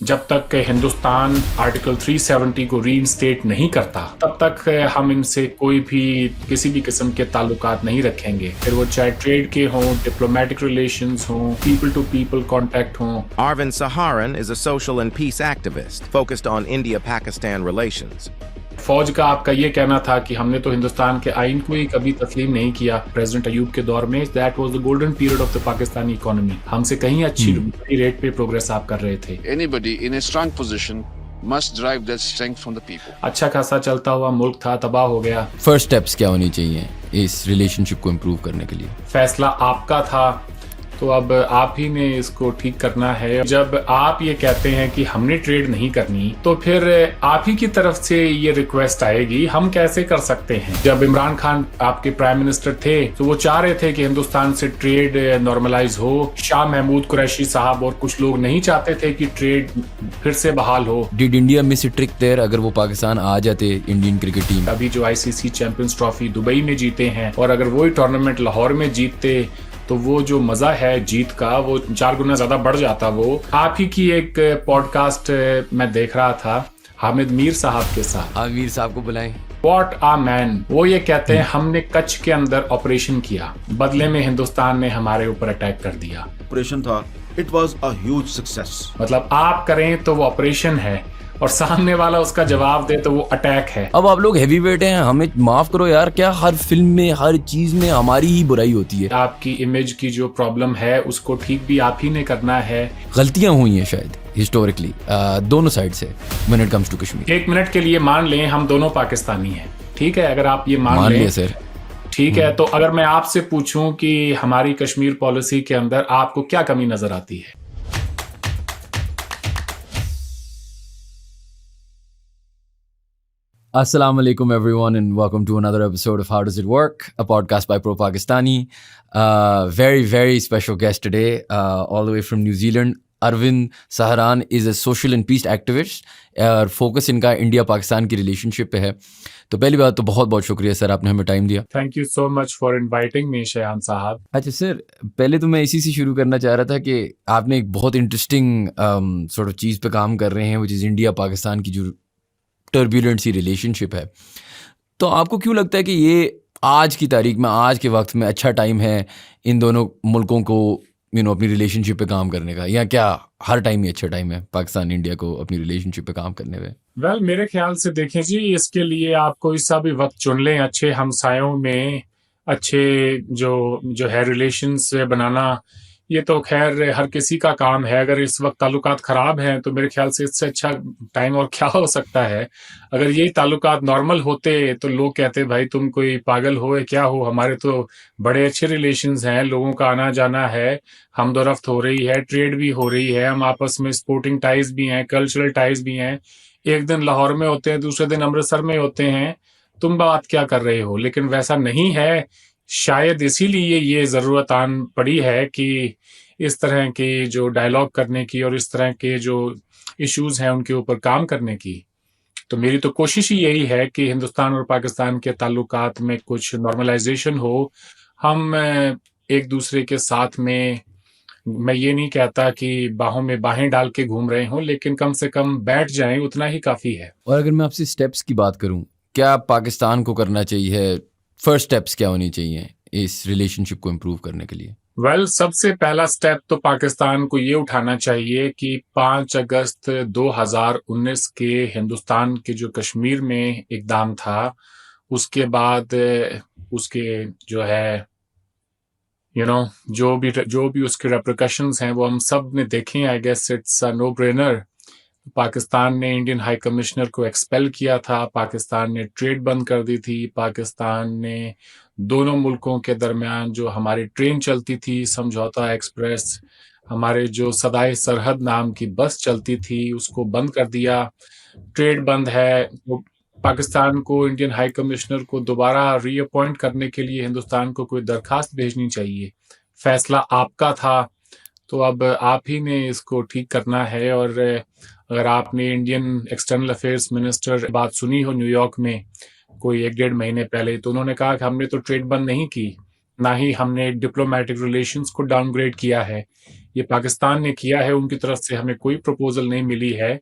जब तक हिंदुस्तान आर्टिकल 370 को रीइंस्टेट नहीं करता तब तक हम इनसे कोई भी किसी भी किस्म के ताल्लुकात नहीं रखेंगे, फिर वो चाहे ट्रेड के हों, डिप्लोमेटिक रिलेशंस हों, पीपल टू पीपल कांटेक्ट हों। Arvind Saharan is a social and peace activist focused on India-Pakistan relations. फौज का आपका ये कहना था कि हमने तो हिंदुस्तान के आइन को ही कभी तस्लीम नहीं किया प्रेसिडेंट अयूब के दौर में। That was the golden period of the Pakistani economy. हमसे कहीं अच्छी रेट पे प्रोग्रेस आप कर रहे थे। Anybody in a strong position must derive that strength from the people. अच्छा खासा चलता हुआ मुल्क था, तबाह हो गया। फर्स्ट स्टेप्स क्या होनी चाहिए इस रिलेशनशिप को इम्प्रूव करने के लिए? फैसला आपका था, तो अब आप ही ने इसको ठीक करना है। जब आप ये कहते हैं कि हमने ट्रेड नहीं करनी, तो फिर आप ही की तरफ से ये रिक्वेस्ट आएगी, हम कैसे कर सकते हैं? जब इमरान खान आपके प्राइम मिनिस्टर थे तो वो चाह रहे थे कि हिंदुस्तान से ट्रेड नॉर्मलाइज हो। शाह महमूद कुरैशी साहब और कुछ लोग नहीं चाहते थे कि ट्रेड फिर से बहाल हो। Did India miss a trick there? अगर वो पाकिस्तान आ जाते, इंडियन क्रिकेट टीम अभी जो आईसीसी चैंपियंस ट्रॉफी दुबई में जीते हैं, और अगर वही टूर्नामेंट लाहौर में जीतते तो वो जो मजा है जीत का वो 4 गुना ज्यादा बढ़ जाता। वो आप ही की एक पॉडकास्ट मैं देख रहा था हामिद मीर साहब के साथ। आमिर साहब को बुलाएं। What uh man. वो ये कहते हैं हमने कच्छ के अंदर ऑपरेशन किया, बदले में हिंदुस्तान ने हमारे ऊपर अटैक कर दिया। ऑपरेशन था, it was a huge success. मतलब आप करें तो वो ऑपरेशन है और सामने वाला उसका जवाब दे तो वो अटैक है। अब आप लोग हैवी वेट हैं, हमें माफ करो यार, क्या हर फिल्म में हर चीज में हमारी ही बुराई होती है? आपकी इमेज की जो प्रॉब्लम है उसको ठीक भी आप ही ने करना है। गलतियां हुई हैं शायद हिस्टोरिकली दोनों साइड से when it comes to Kashmir. 1 minute के लिए मान लें हम दोनों पाकिस्तानी हैं, ठीक है? अगर आप ये मान मान लें लिया सर, ठीक है, तो अगर मैं आपसे पूछूं कि हमारी कश्मीर पॉलिसी के अंदर आपको क्या कमी नजर आती है? Assalamu alaikum everyone and welcome to another episode of How Does It Work, a podcast by Pro Pakistani. Very special guest today, all the way from New Zealand. Arvind Saharan is a social and peace activist और focus इनका India Pakistan की relationship पे है। तो पहली बात तो बहुत बहुत शुक्रिया सर, आपने हमें टाइम दिया। Thank you so much for inviting me Shayan साहब। अच्छा सर, पहले तो मैं इसी से शुरू करना चाह रहा था कि आपने एक बहुत इंटरेस्टिंग सॉर्ट ऑफ चीज़ पे काम कर रहे हैं, विच इज़ इंडिया पाकिस्तान की जो टर्बुलेंट सी रिलेशनशिप है। तो आपको क्यों लगता है कि ये आज की तारीख में, आज के वक्त में अच्छा टाइम है इन दोनों मुल्कों को अपनी रिलेशनशिप पे काम करने का, या क्या हर टाइम ही अच्छा टाइम है पाकिस्तान इंडिया को अपनी रिलेशनशिप पे काम करने में? वेल, मेरे ख्याल से देखें जी, इसके लिए आप कोई सा भी वक्त चुन लें, अच्छे हमसायों में अच्छे जो है रिलेशंस बनाना, ये तो खैर हर किसी का काम है। अगर इस वक्त ताल्लुकात ख़राब हैं तो मेरे ख्याल से इससे अच्छा टाइम और क्या हो सकता है। अगर यही ताल्लुकात नॉर्मल होते तो लोग कहते भाई तुम कोई पागल हो या क्या हो, हमारे तो बड़े अच्छे रिलेशंस हैं, लोगों का आना जाना है, हमदोरफ्त हो रही है, ट्रेड भी हो रही है, हम आपस में स्पोर्टिंग टाइज भी हैं, कल्चरल टाइज भी हैं, एक दिन लाहौर में होते हैं, दूसरे दिन अमृतसर में होते हैं, तुम बात क्या कर रहे हो। लेकिन वैसा नहीं है। शायद इसीलिए ये ज़रूरत आन पड़ी है कि इस तरह के जो डायलॉग करने की और इस तरह के जो इश्यूज हैं उनके ऊपर काम करने की। तो मेरी तो कोशिश ही यही है कि हिंदुस्तान और पाकिस्तान के ताल्लुकात में कुछ नॉर्मलाइजेशन हो। हम एक दूसरे के साथ में, मैं ये नहीं कहता कि बाहों में बाहें डाल के घूम रहे हों, लेकिन कम से कम बैठ जाएं, उतना ही काफ़ी है। और अगर मैं आपसे स्टेप्स की बात करूं, क्या पाकिस्तान को करना चाहिए? फर्स्ट स्टेप्स क्या होनी चाहिए इस रिलेशनशिप को इम्प्रूव करने के लिए? वेल, सबसे पहला स्टेप तो पाकिस्तान को ये उठाना चाहिए कि 5 अगस्त 2019 के हिंदुस्तान के जो कश्मीर में इक़दाम था, उसके बाद उसके जो है जो भी उसके रेपरकशंस हैं वो हम सब ने देखे। I guess it's a no brainer. Pakistan ने इंडियन हाई कमिश्नर को एक्सपेल किया था, पाकिस्तान ने ट्रेड बंद कर दी थी, पाकिस्तान ने दोनों मुल्कों के दरमियान जो हमारी ट्रेन चलती थी समझौता एक्सप्रेस, हमारे जो सदाए सरहद नाम की बस चलती थी, उसको बंद कर दिया। ट्रेड बंद है तो पाकिस्तान को इंडियन हाई कमिश्नर को दोबारा रीअपॉइंट करने के लिए हिंदुस्तान को कोई दरखास्त भेजनी चाहिए। फैसला आपका था, तो अब आप ही ने इसको ठीक करना है। और अगर आपने इंडियन एक्सटर्नल अफेयर्स मिनिस्टर बात सुनी हो न्यूयॉर्क में कोई 1-1.5 महीने पहले, तो उन्होंने कहा कि हमने तो ट्रेड बंद नहीं की, ना ही हमने डिप्लोमेटिक रिलेशंस को डाउनग्रेड किया है। ये पाकिस्तान ने किया है, उनकी तरफ से हमें कोई प्रपोजल नहीं मिली है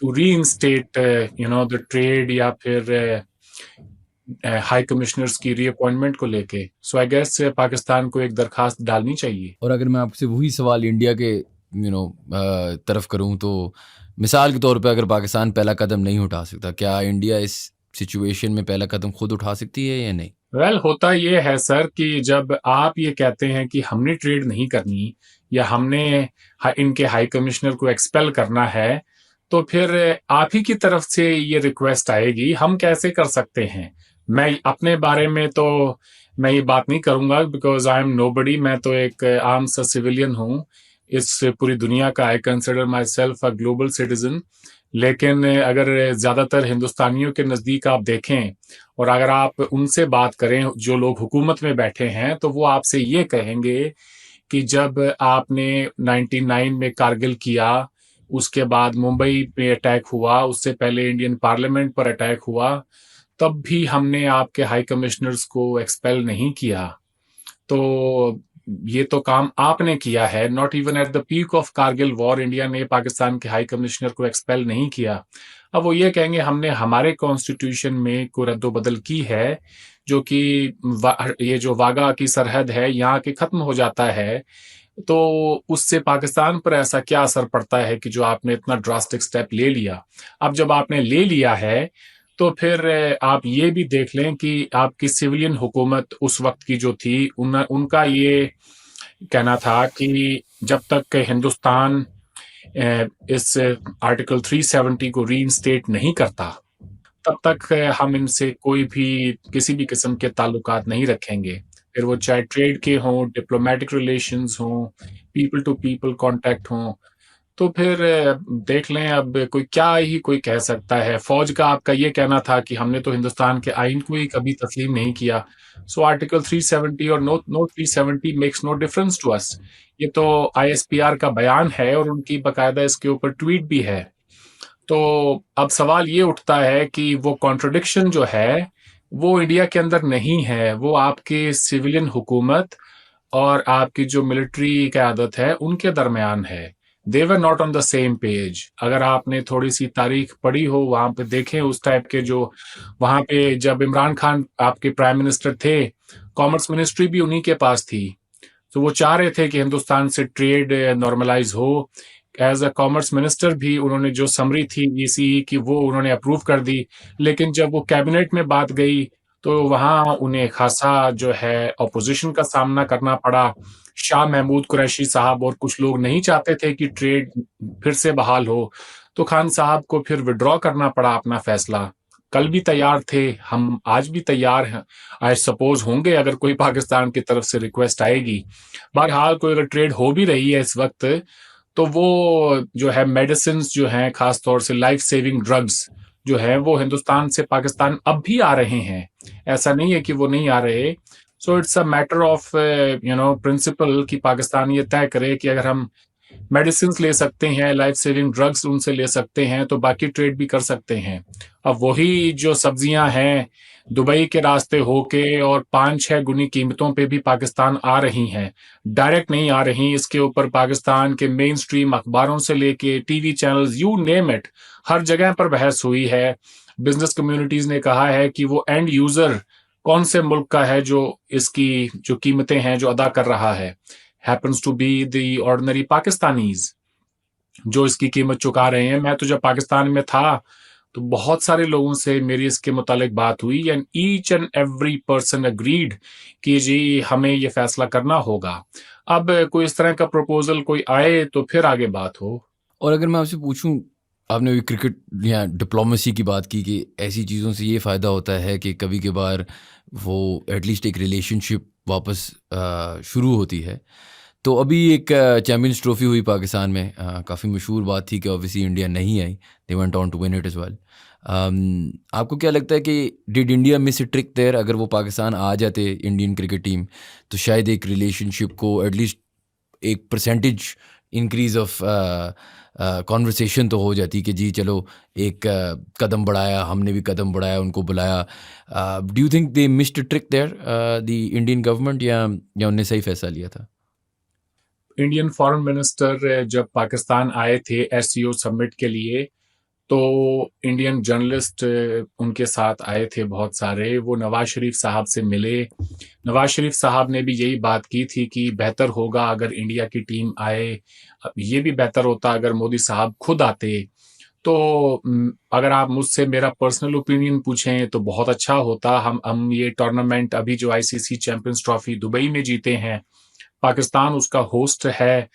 टू रीइंस्टेट द ट्रेड या फिर हाई कमिश्नर्स की रीअपॉइंटमेंट को लेके। सो आई गेस पाकिस्तान को एक दरखास्त डालनी चाहिए। और अगर मैं आपसे वही सवाल इंडिया के तरफ करूं, तो मिसाल के तौर पे अगर पाकिस्तान पहला कदम नहीं उठा सकता, क्या इंडिया इस सिचुएशन में पहला कदम खुद उठा सकती है या नहीं? वेल, होता ये है सर कि जब आप ये कहते हैं कि हमने ट्रेड नहीं करनी या हमने इनके हाई कमिश्नर को एक्सपेल करना है, तो फिर आप ही की तरफ से ये रिक्वेस्ट आएगी। हम कैसे कर सकते हैं? मैं अपने बारे में तो मैं ये बात नहीं करूंगा, बिकॉज आई एम नोबडी। मैं तो एक आम सा सिविलियन हूँ इस पूरी दुनिया का। I consider my self a global citizen. लेकिन अगर ज़्यादातर हिंदुस्तानियों के नज़दीक आप देखें और अगर आप उनसे बात करें जो लोग हुकूमत में बैठे हैं, तो वो आपसे ये कहेंगे कि जब आपने 99 में कारगिल किया, उसके बाद मुंबई पे अटैक हुआ, उससे पहले इंडियन पार्लियामेंट पर अटैक हुआ, तब भी हमने आपके हाई कमिश्नर्स को एक्सपेल नहीं किया। तो ये तो काम आपने किया है। Not even at the peak of Kargil war India ने पाकिस्तान के हाई कमिश्नर को एक्सपेल नहीं किया। अब वो ये कहेंगे हमने हमारे कॉन्स्टिट्यूशन में को रद्दोबदल की है, जो कि ये जो वागा की सरहद है यहाँ के खत्म हो जाता है, तो उससे पाकिस्तान पर ऐसा क्या असर पड़ता है कि जो आपने इतना ड्रास्टिक स्टेप ले लिया। अब जब आपने ले लिया है, तो फिर आप ये भी देख लें कि आपकी सिविलियन हुकूमत उस वक्त की जो थी, उनका ये कहना था कि जब तक हिंदुस्तान इस आर्टिकल 370 को रीइंस्टेट नहीं करता, तब तक हम इनसे कोई भी किसी भी किस्म के ताल्लुकात नहीं रखेंगे। फिर वो चाहे ट्रेड के हों, डिप्लोमेटिक रिलेशंस हों, पीपल टू पीपल कांटेक्ट हों। तो फिर देख लें, अब कोई कह सकता है। फौज का आपका ये कहना था कि हमने तो हिंदुस्तान के आइन को ही कभी तस्लीम नहीं किया। सो आर्टिकल 370 और no 370 makes no difference to us. ये तो ISPR का बयान है और उनकी बाकायदा इसके ऊपर ट्वीट भी है। तो अब सवाल ये उठता है कि वो कॉन्ट्रडिक्शन जो है वो इंडिया के अंदर नहीं है, वो आपके सिविलियन हुकूमत और आपकी जो मिलिट्री क़यादत है उनके दरमियान है। They were not on the same page. अगर आपने थोड़ी सी तारीख पढ़ी हो, वहां पे देखें उस टाइप के जो वहां पे जब इमरान खान आपके प्राइम मिनिस्टर थे, कॉमर्स मिनिस्ट्री भी उन्हीं के पास थी। तो वो चाह रहे थे कि हिंदुस्तान से ट्रेड नॉर्मलाइज हो। एज अ कॉमर्स मिनिस्टर भी उन्होंने जो समरी थी ECE की, वो उन्होंने अप्रूव कर दी। लेकिन जब वो कैबिनेट में बात गई, तो वहां उन्हें खासा जो है अपोजिशन का सामना करना पड़ा। शाह महमूद कुरैशी साहब और कुछ लोग नहीं चाहते थे कि ट्रेड फिर से बहाल हो, तो खान साहब को फिर विड्रॉ करना पड़ा अपना फैसला। कल भी तैयार थे, हम आज भी तैयार हैं, आई सपोज होंगे अगर कोई पाकिस्तान की तरफ से रिक्वेस्ट आएगी। बहरहाल कोई अगर ट्रेड हो भी रही है इस वक्त, तो वो जो है मेडिसिन जो हैं, खास तौर से लाइफ सेविंग ड्रग्स जो है, वो हिंदुस्तान से पाकिस्तान अब भी आ रहे हैं। ऐसा नहीं है कि वो नहीं आ रहे। So it's a matter of principle कि पाकिस्तान ये तय करे कि अगर हम मेडिसिन ले सकते हैं, लाइफ सेविंग ड्रग्स उनसे ले सकते हैं, तो बाकी ट्रेड भी कर सकते हैं। अब वही जो सब्जियां हैं दुबई के रास्ते होके और 5-6 गुनी कीमतों पे भी पाकिस्तान आ रही हैं, डायरेक्ट नहीं आ रही। इसके ऊपर पाकिस्तान के मेन स्ट्रीम अखबारों से लेके TV channels, you name it, हर जगह पर बहस हुई है। बिजनेस कम्युनिटीज ने कहा है कि वो एंड यूजर कौन से मुल्क का है जो इसकी जो कीमतें हैं जो अदा कर रहा है। Happens to be the ordinary Pakistanis जो इसकी कीमत चुका रहे हैं। मैं तो जब पाकिस्तान में था तो बहुत सारे लोगों से मेरी इसके मुतालिक बात हुई, and each and every person agreed कि जी हमें ये फैसला करना होगा। अब कोई इस तरह का प्रपोजल कोई आए तो फिर आगे बात हो। और अगर मैं आपसे पूछूं, आपने भी क्रिकेट या डिप्लोमेसी की बात की कि ऐसी चीज़ों से ये फ़ायदा होता है कि कभी कभार वो एटलीस्ट एक रिलेशनशिप वापस शुरू होती है। तो अभी एक चैम्पियंस ट्रॉफी हुई पाकिस्तान में, काफ़ी मशहूर बात थी कि ऑब्वियसली इंडिया नहीं आई, they went on to win it as well. आपको क्या लगता है कि did India miss a trick there? अगर वो पाकिस्तान आ जाते इंडियन क्रिकेट टीम, तो शायद एक रिलेशनशिप को एटलीस्ट एक परसेंटेज इंक्रीज ऑफ कॉन्वर्सेशन तो हो जाती कि जी चलो एक कदम बढ़ाया, हमने भी कदम बढ़ाया, उनको बुलाया। Do you think they missed a trick there the Indian government, या उनने सही फैसला लिया था? इंडियन फॉरेन मिनिस्टर जब पाकिस्तान आए थे एससीओ समिट के लिए, तो इंडियन जर्नलिस्ट उनके साथ आए थे बहुत सारे। वो नवाज शरीफ साहब से मिले। नवाज शरीफ साहब ने भी यही बात की थी कि बेहतर होगा अगर इंडिया की टीम आए। अब ये भी बेहतर होता अगर मोदी साहब खुद आते। तो अगर आप मुझसे मेरा पर्सनल ओपिनियन पूछें तो बहुत अच्छा होता। हम ये टूर्नामेंट अभी जो आईसीसी चैंपियंस ट्रॉफी दुबई में जीते हैं, पाकिस्तान उसका होस्ट है,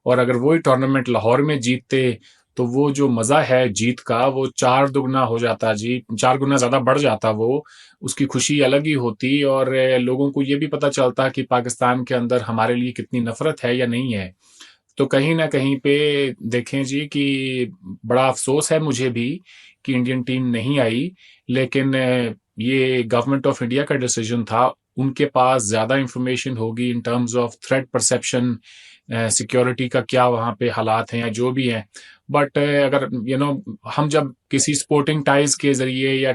और अगर वही टूर्नामेंट लाहौर में जीतते तो वो जो मज़ा है जीत का वो 4 दुगना हो जाता जी, 4 गुना ज़्यादा बढ़ जाता वो। उसकी खुशी अलग ही होती, और लोगों को ये भी पता चलता कि पाकिस्तान के अंदर हमारे लिए कितनी नफ़रत है या नहीं है। तो कहीं न कहीं पे देखें जी कि बड़ा अफ़सोस है मुझे भी कि इंडियन टीम नहीं आई, लेकिन ये गवर्नमेंट ऑफ इंडिया का डिसीजन था। उनके पास ज़्यादा इन्फॉर्मेशन होगी in terms of threat perception, security का क्या वहाँ पे हालात हैं या जो भी हैं। बट अगर हम जब किसी स्पोर्टिंग टाइज के ज़रिए या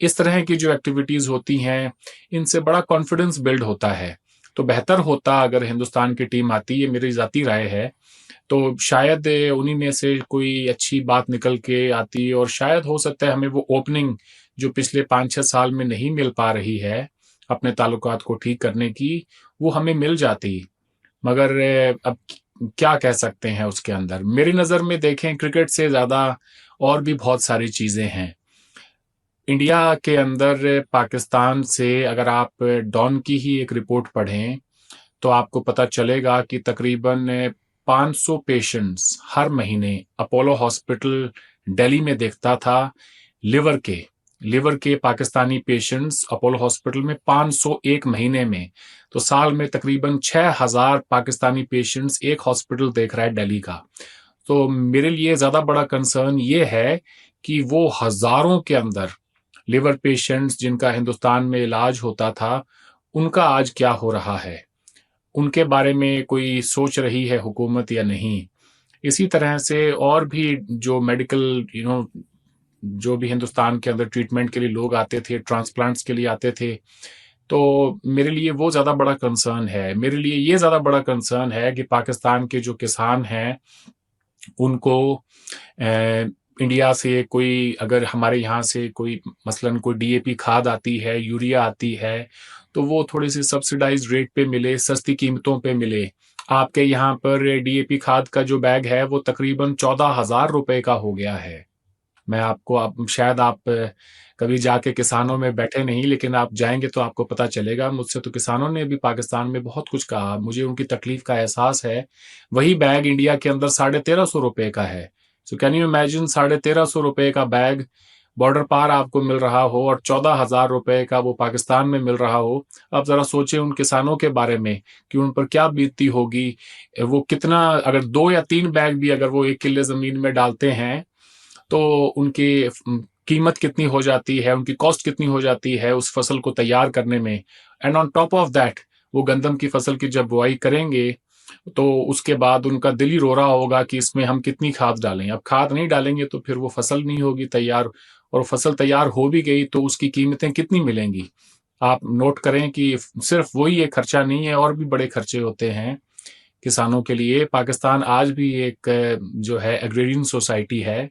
इस तरह की जो एक्टिविटीज़ होती हैं, इनसे बड़ा कॉन्फिडेंस बिल्ड होता है। तो बेहतर होता अगर हिंदुस्तान की टीम आती, ये मेरी ज़ाती राय है। तो शायद उन्हीं में से कोई अच्छी बात निकल के आती, और शायद हो सकता है हमें वो ओपनिंग जो पिछले 5-6 साल में नहीं मिल पा रही है अपने ताल्लुकात को ठीक करने की, वो हमें मिल जाती। मगर अब क्या कह सकते हैं उसके अंदर। मेरी नज़र में देखें, क्रिकेट से ज़्यादा और भी बहुत सारी चीज़ें हैं इंडिया के अंदर। पाकिस्तान से अगर आप डॉन की ही एक रिपोर्ट पढ़ें तो आपको पता चलेगा कि तकरीबन 500 पेशेंट्स हर महीने अपोलो हॉस्पिटल दिल्ली में देखता था। लिवर के पाकिस्तानी पेशेंट्स अपोलो हॉस्पिटल में 500 एक महीने में। तो साल में तकरीबन 6000 पाकिस्तानी पेशेंट्स एक हॉस्पिटल देख रहा है दिल्ली का। तो मेरे लिए ज़्यादा बड़ा कंसर्न ये है कि वो हज़ारों के अंदर लिवर पेशेंट्स जिनका हिंदुस्तान में इलाज होता था, उनका आज क्या हो रहा है, उनके बारे में कोई सोच रही है हुकूमत या नहीं। इसी तरह से और भी जो मेडिकल जो भी हिंदुस्तान के अंदर ट्रीटमेंट के लिए लोग आते थे, ट्रांसप्लांट्स के लिए आते थे, तो मेरे लिए वो ज़्यादा बड़ा कंसर्न है। मेरे लिए ये ज़्यादा बड़ा कंसर्न है कि पाकिस्तान के जो किसान हैं उनको इंडिया से कोई, अगर हमारे यहाँ से कोई मसलन कोई डीएपी खाद आती है, यूरिया आती है, तो वो थोड़ी सी सब्सिडाइज्ड रेट पे मिले, सस्ती कीमतों पे मिले। आपके यहाँ पर डीएपी खाद का जो बैग है वो तकरीबन 14,000 रुपए का हो गया है। मैं आपको शायद आप कभी जाके किसानों में बैठे नहीं, लेकिन आप जाएंगे तो आपको पता चलेगा। मुझसे तो किसानों ने भी पाकिस्तान में बहुत कुछ कहा, मुझे उनकी तकलीफ का एहसास है। वही बैग इंडिया के अंदर 1350 रुपए का है। सो कैन यू इमेजिन, 1350 रुपए का बैग बॉर्डर पार आपको मिल रहा हो और 14,000 रुपए का वो पाकिस्तान में मिल रहा हो। अब जरा सोचें उन किसानों के बारे में कि उन पर क्या बीतती होगी। वो कितना, अगर 2 या 3 बैग भी अगर वो 1 किले जमीन में डालते हैं तो उनकी कीमत कितनी हो जाती है, उनकी कॉस्ट कितनी हो जाती है उस फसल को तैयार करने में। And on top of that, वो गंदम की फसल की जब बुआई करेंगे तो उसके बाद उनका दिल ही रो रहा होगा कि इसमें हम कितनी खाद डालें। अब खाद नहीं डालेंगे तो फिर वो फसल नहीं होगी तैयार, और फसल तैयार हो भी गई तो उसकी कीमतें कितनी मिलेंगी। आप नोट करें कि सिर्फ वही एक खर्चा नहीं है, और भी बड़े खर्चे होते हैं किसानों के लिए। पाकिस्तान आज भी एक जो है एग्रेरियन सोसाइटी है,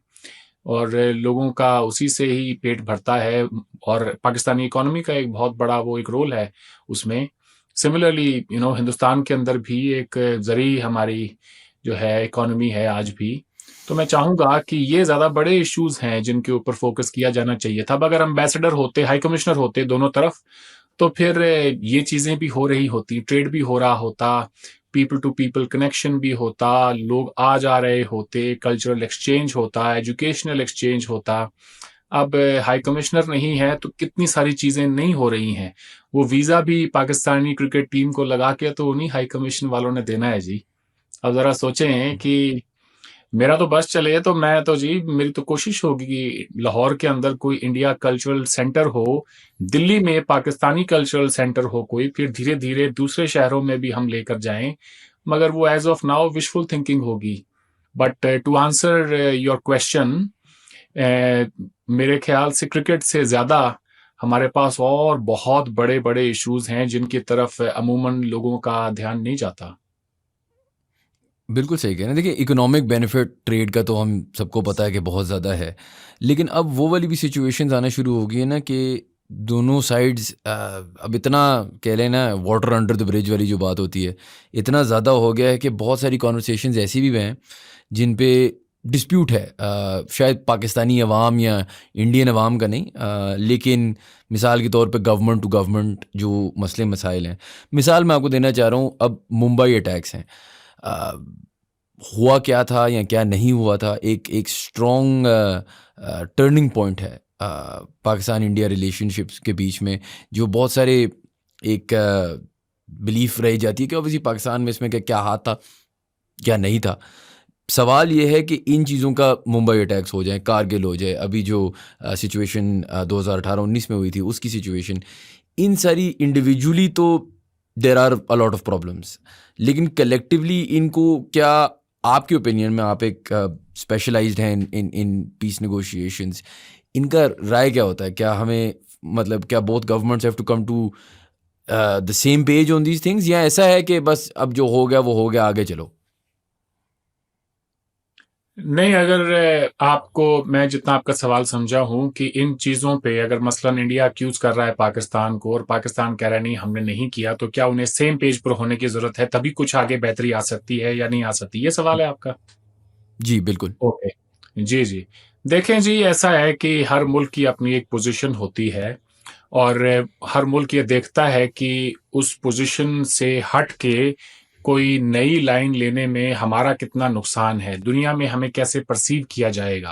और लोगों का उसी से ही पेट भरता है, और पाकिस्तानी इकोनॉमी का एक बहुत बड़ा वो एक रोल है उसमें। सिमिलरली हिंदुस्तान के अंदर भी एक ज़री हमारी जो है इकोनॉमी है आज भी। तो मैं चाहूँगा कि ये ज़्यादा बड़े इश्यूज़ हैं जिनके ऊपर फोकस किया जाना चाहिए था। अब अगर एम्बेसडर होते, हाई कमिश्नर होते दोनों तरफ, तो फिर ये चीज़ें भी हो रही होती, ट्रेड भी हो रहा होता, पीपल टू पीपल कनेक्शन भी होता, लोग आ जा रहे होते, कल्चरल एक्सचेंज होता, एजुकेशनल एक्सचेंज होता। अब हाई कमिश्नर नहीं है तो कितनी सारी चीज़ें नहीं हो रही हैं। वो वीज़ा भी पाकिस्तानी क्रिकेट टीम को लगा के तो उन्हीं हाई कमीशन वालों ने देना है जी। अब ज़रा सोचें कि मेरा तो बस चले तो मैं तो जी, मेरी तो कोशिश होगी कि लाहौर के अंदर कोई इंडिया कल्चरल सेंटर हो, दिल्ली में पाकिस्तानी कल्चरल सेंटर हो कोई, फिर धीरे धीरे दूसरे शहरों में भी हम लेकर जाएं। मगर वो as of now wishful thinking होगी। But to answer your question, मेरे ख्याल से क्रिकेट से ज़्यादा हमारे पास और बहुत बड़े बड़े इश्यूज हैं जिनकी तरफ अमूमन लोगों का ध्यान नहीं जाता। बिल्कुल सही कह रहे हैं। देखिए इकोनॉमिक बेनिफिट ट्रेड का तो हम सबको पता है कि बहुत ज़्यादा है, लेकिन अब वो वाली भी सिचुएशंस आना शुरू हो गई है ना कि दोनों साइड्स अब इतना कह लें ना वाटर अंडर द ब्रिज वाली जो बात होती है, इतना ज़्यादा हो गया है कि बहुत सारी कॉन्वर्सेशंस ऐसी भी हैं जिन पे डिस्प्यूट है, शायद पाकिस्तानी अवाम या इंडियन अवाम का नहीं, लेकिन मिसाल के तौर पे गवर्नमेंट टू गवर्नमेंट जो मसले मसाइल हैं। मिसाल मैं आपको देना चाह रहा हूँ, अब मुंबई अटैक्स हैं, हुआ क्या था या क्या नहीं हुआ था, एक स्ट्रॉन्ग टर्निंग पॉइंट है पाकिस्तान इंडिया रिलेशनशिप्स के बीच में, जो बहुत सारे एक बिलीफ रही जाती है कि ऑब्वियसली पाकिस्तान में इसमें क्या हाथ था क्या नहीं था। सवाल ये है कि इन चीज़ों का मुंबई अटैक्स हो जाए, कारगिल हो जाए, अभी जो सिचुएशन 2018-19 में हुई थी उसकी सिचुएशन, इन सारी इंडिविजुअली तो there are a lot of problems, लेकिन कलेक्टिवली इनको क्या, आपके ओपिनियन में, आप एक स्पेशलाइज्ड हैं इन पीस नेगोशिएशंस, इनका राय क्या होता है? क्या हमें मतलब क्या both governments have to come to the same page on these things, या ऐसा है कि बस अब जो हो गया वो हो गया, आगे चलो? नहीं, अगर आपको, मैं जितना आपका सवाल समझा हूं कि इन चीज़ों पे अगर मसलन इंडिया अक्यूज कर रहा है पाकिस्तान को और पाकिस्तान कह रहा है नहीं हमने नहीं किया, तो क्या उन्हें सेम पेज पर होने की ज़रूरत है, तभी कुछ आगे बेहतरी आ सकती है या नहीं आ सकती, ये सवाल है आपका? जी बिल्कुल। ओके, जी जी। देखें जी, ऐसा है कि हर मुल्क की अपनी एक पोजीशन होती है और हर मुल्क ये देखता है कि उस पोजीशन से हट के कोई नई लाइन लेने में हमारा कितना नुकसान है, दुनिया में हमें कैसे परसीव किया जाएगा।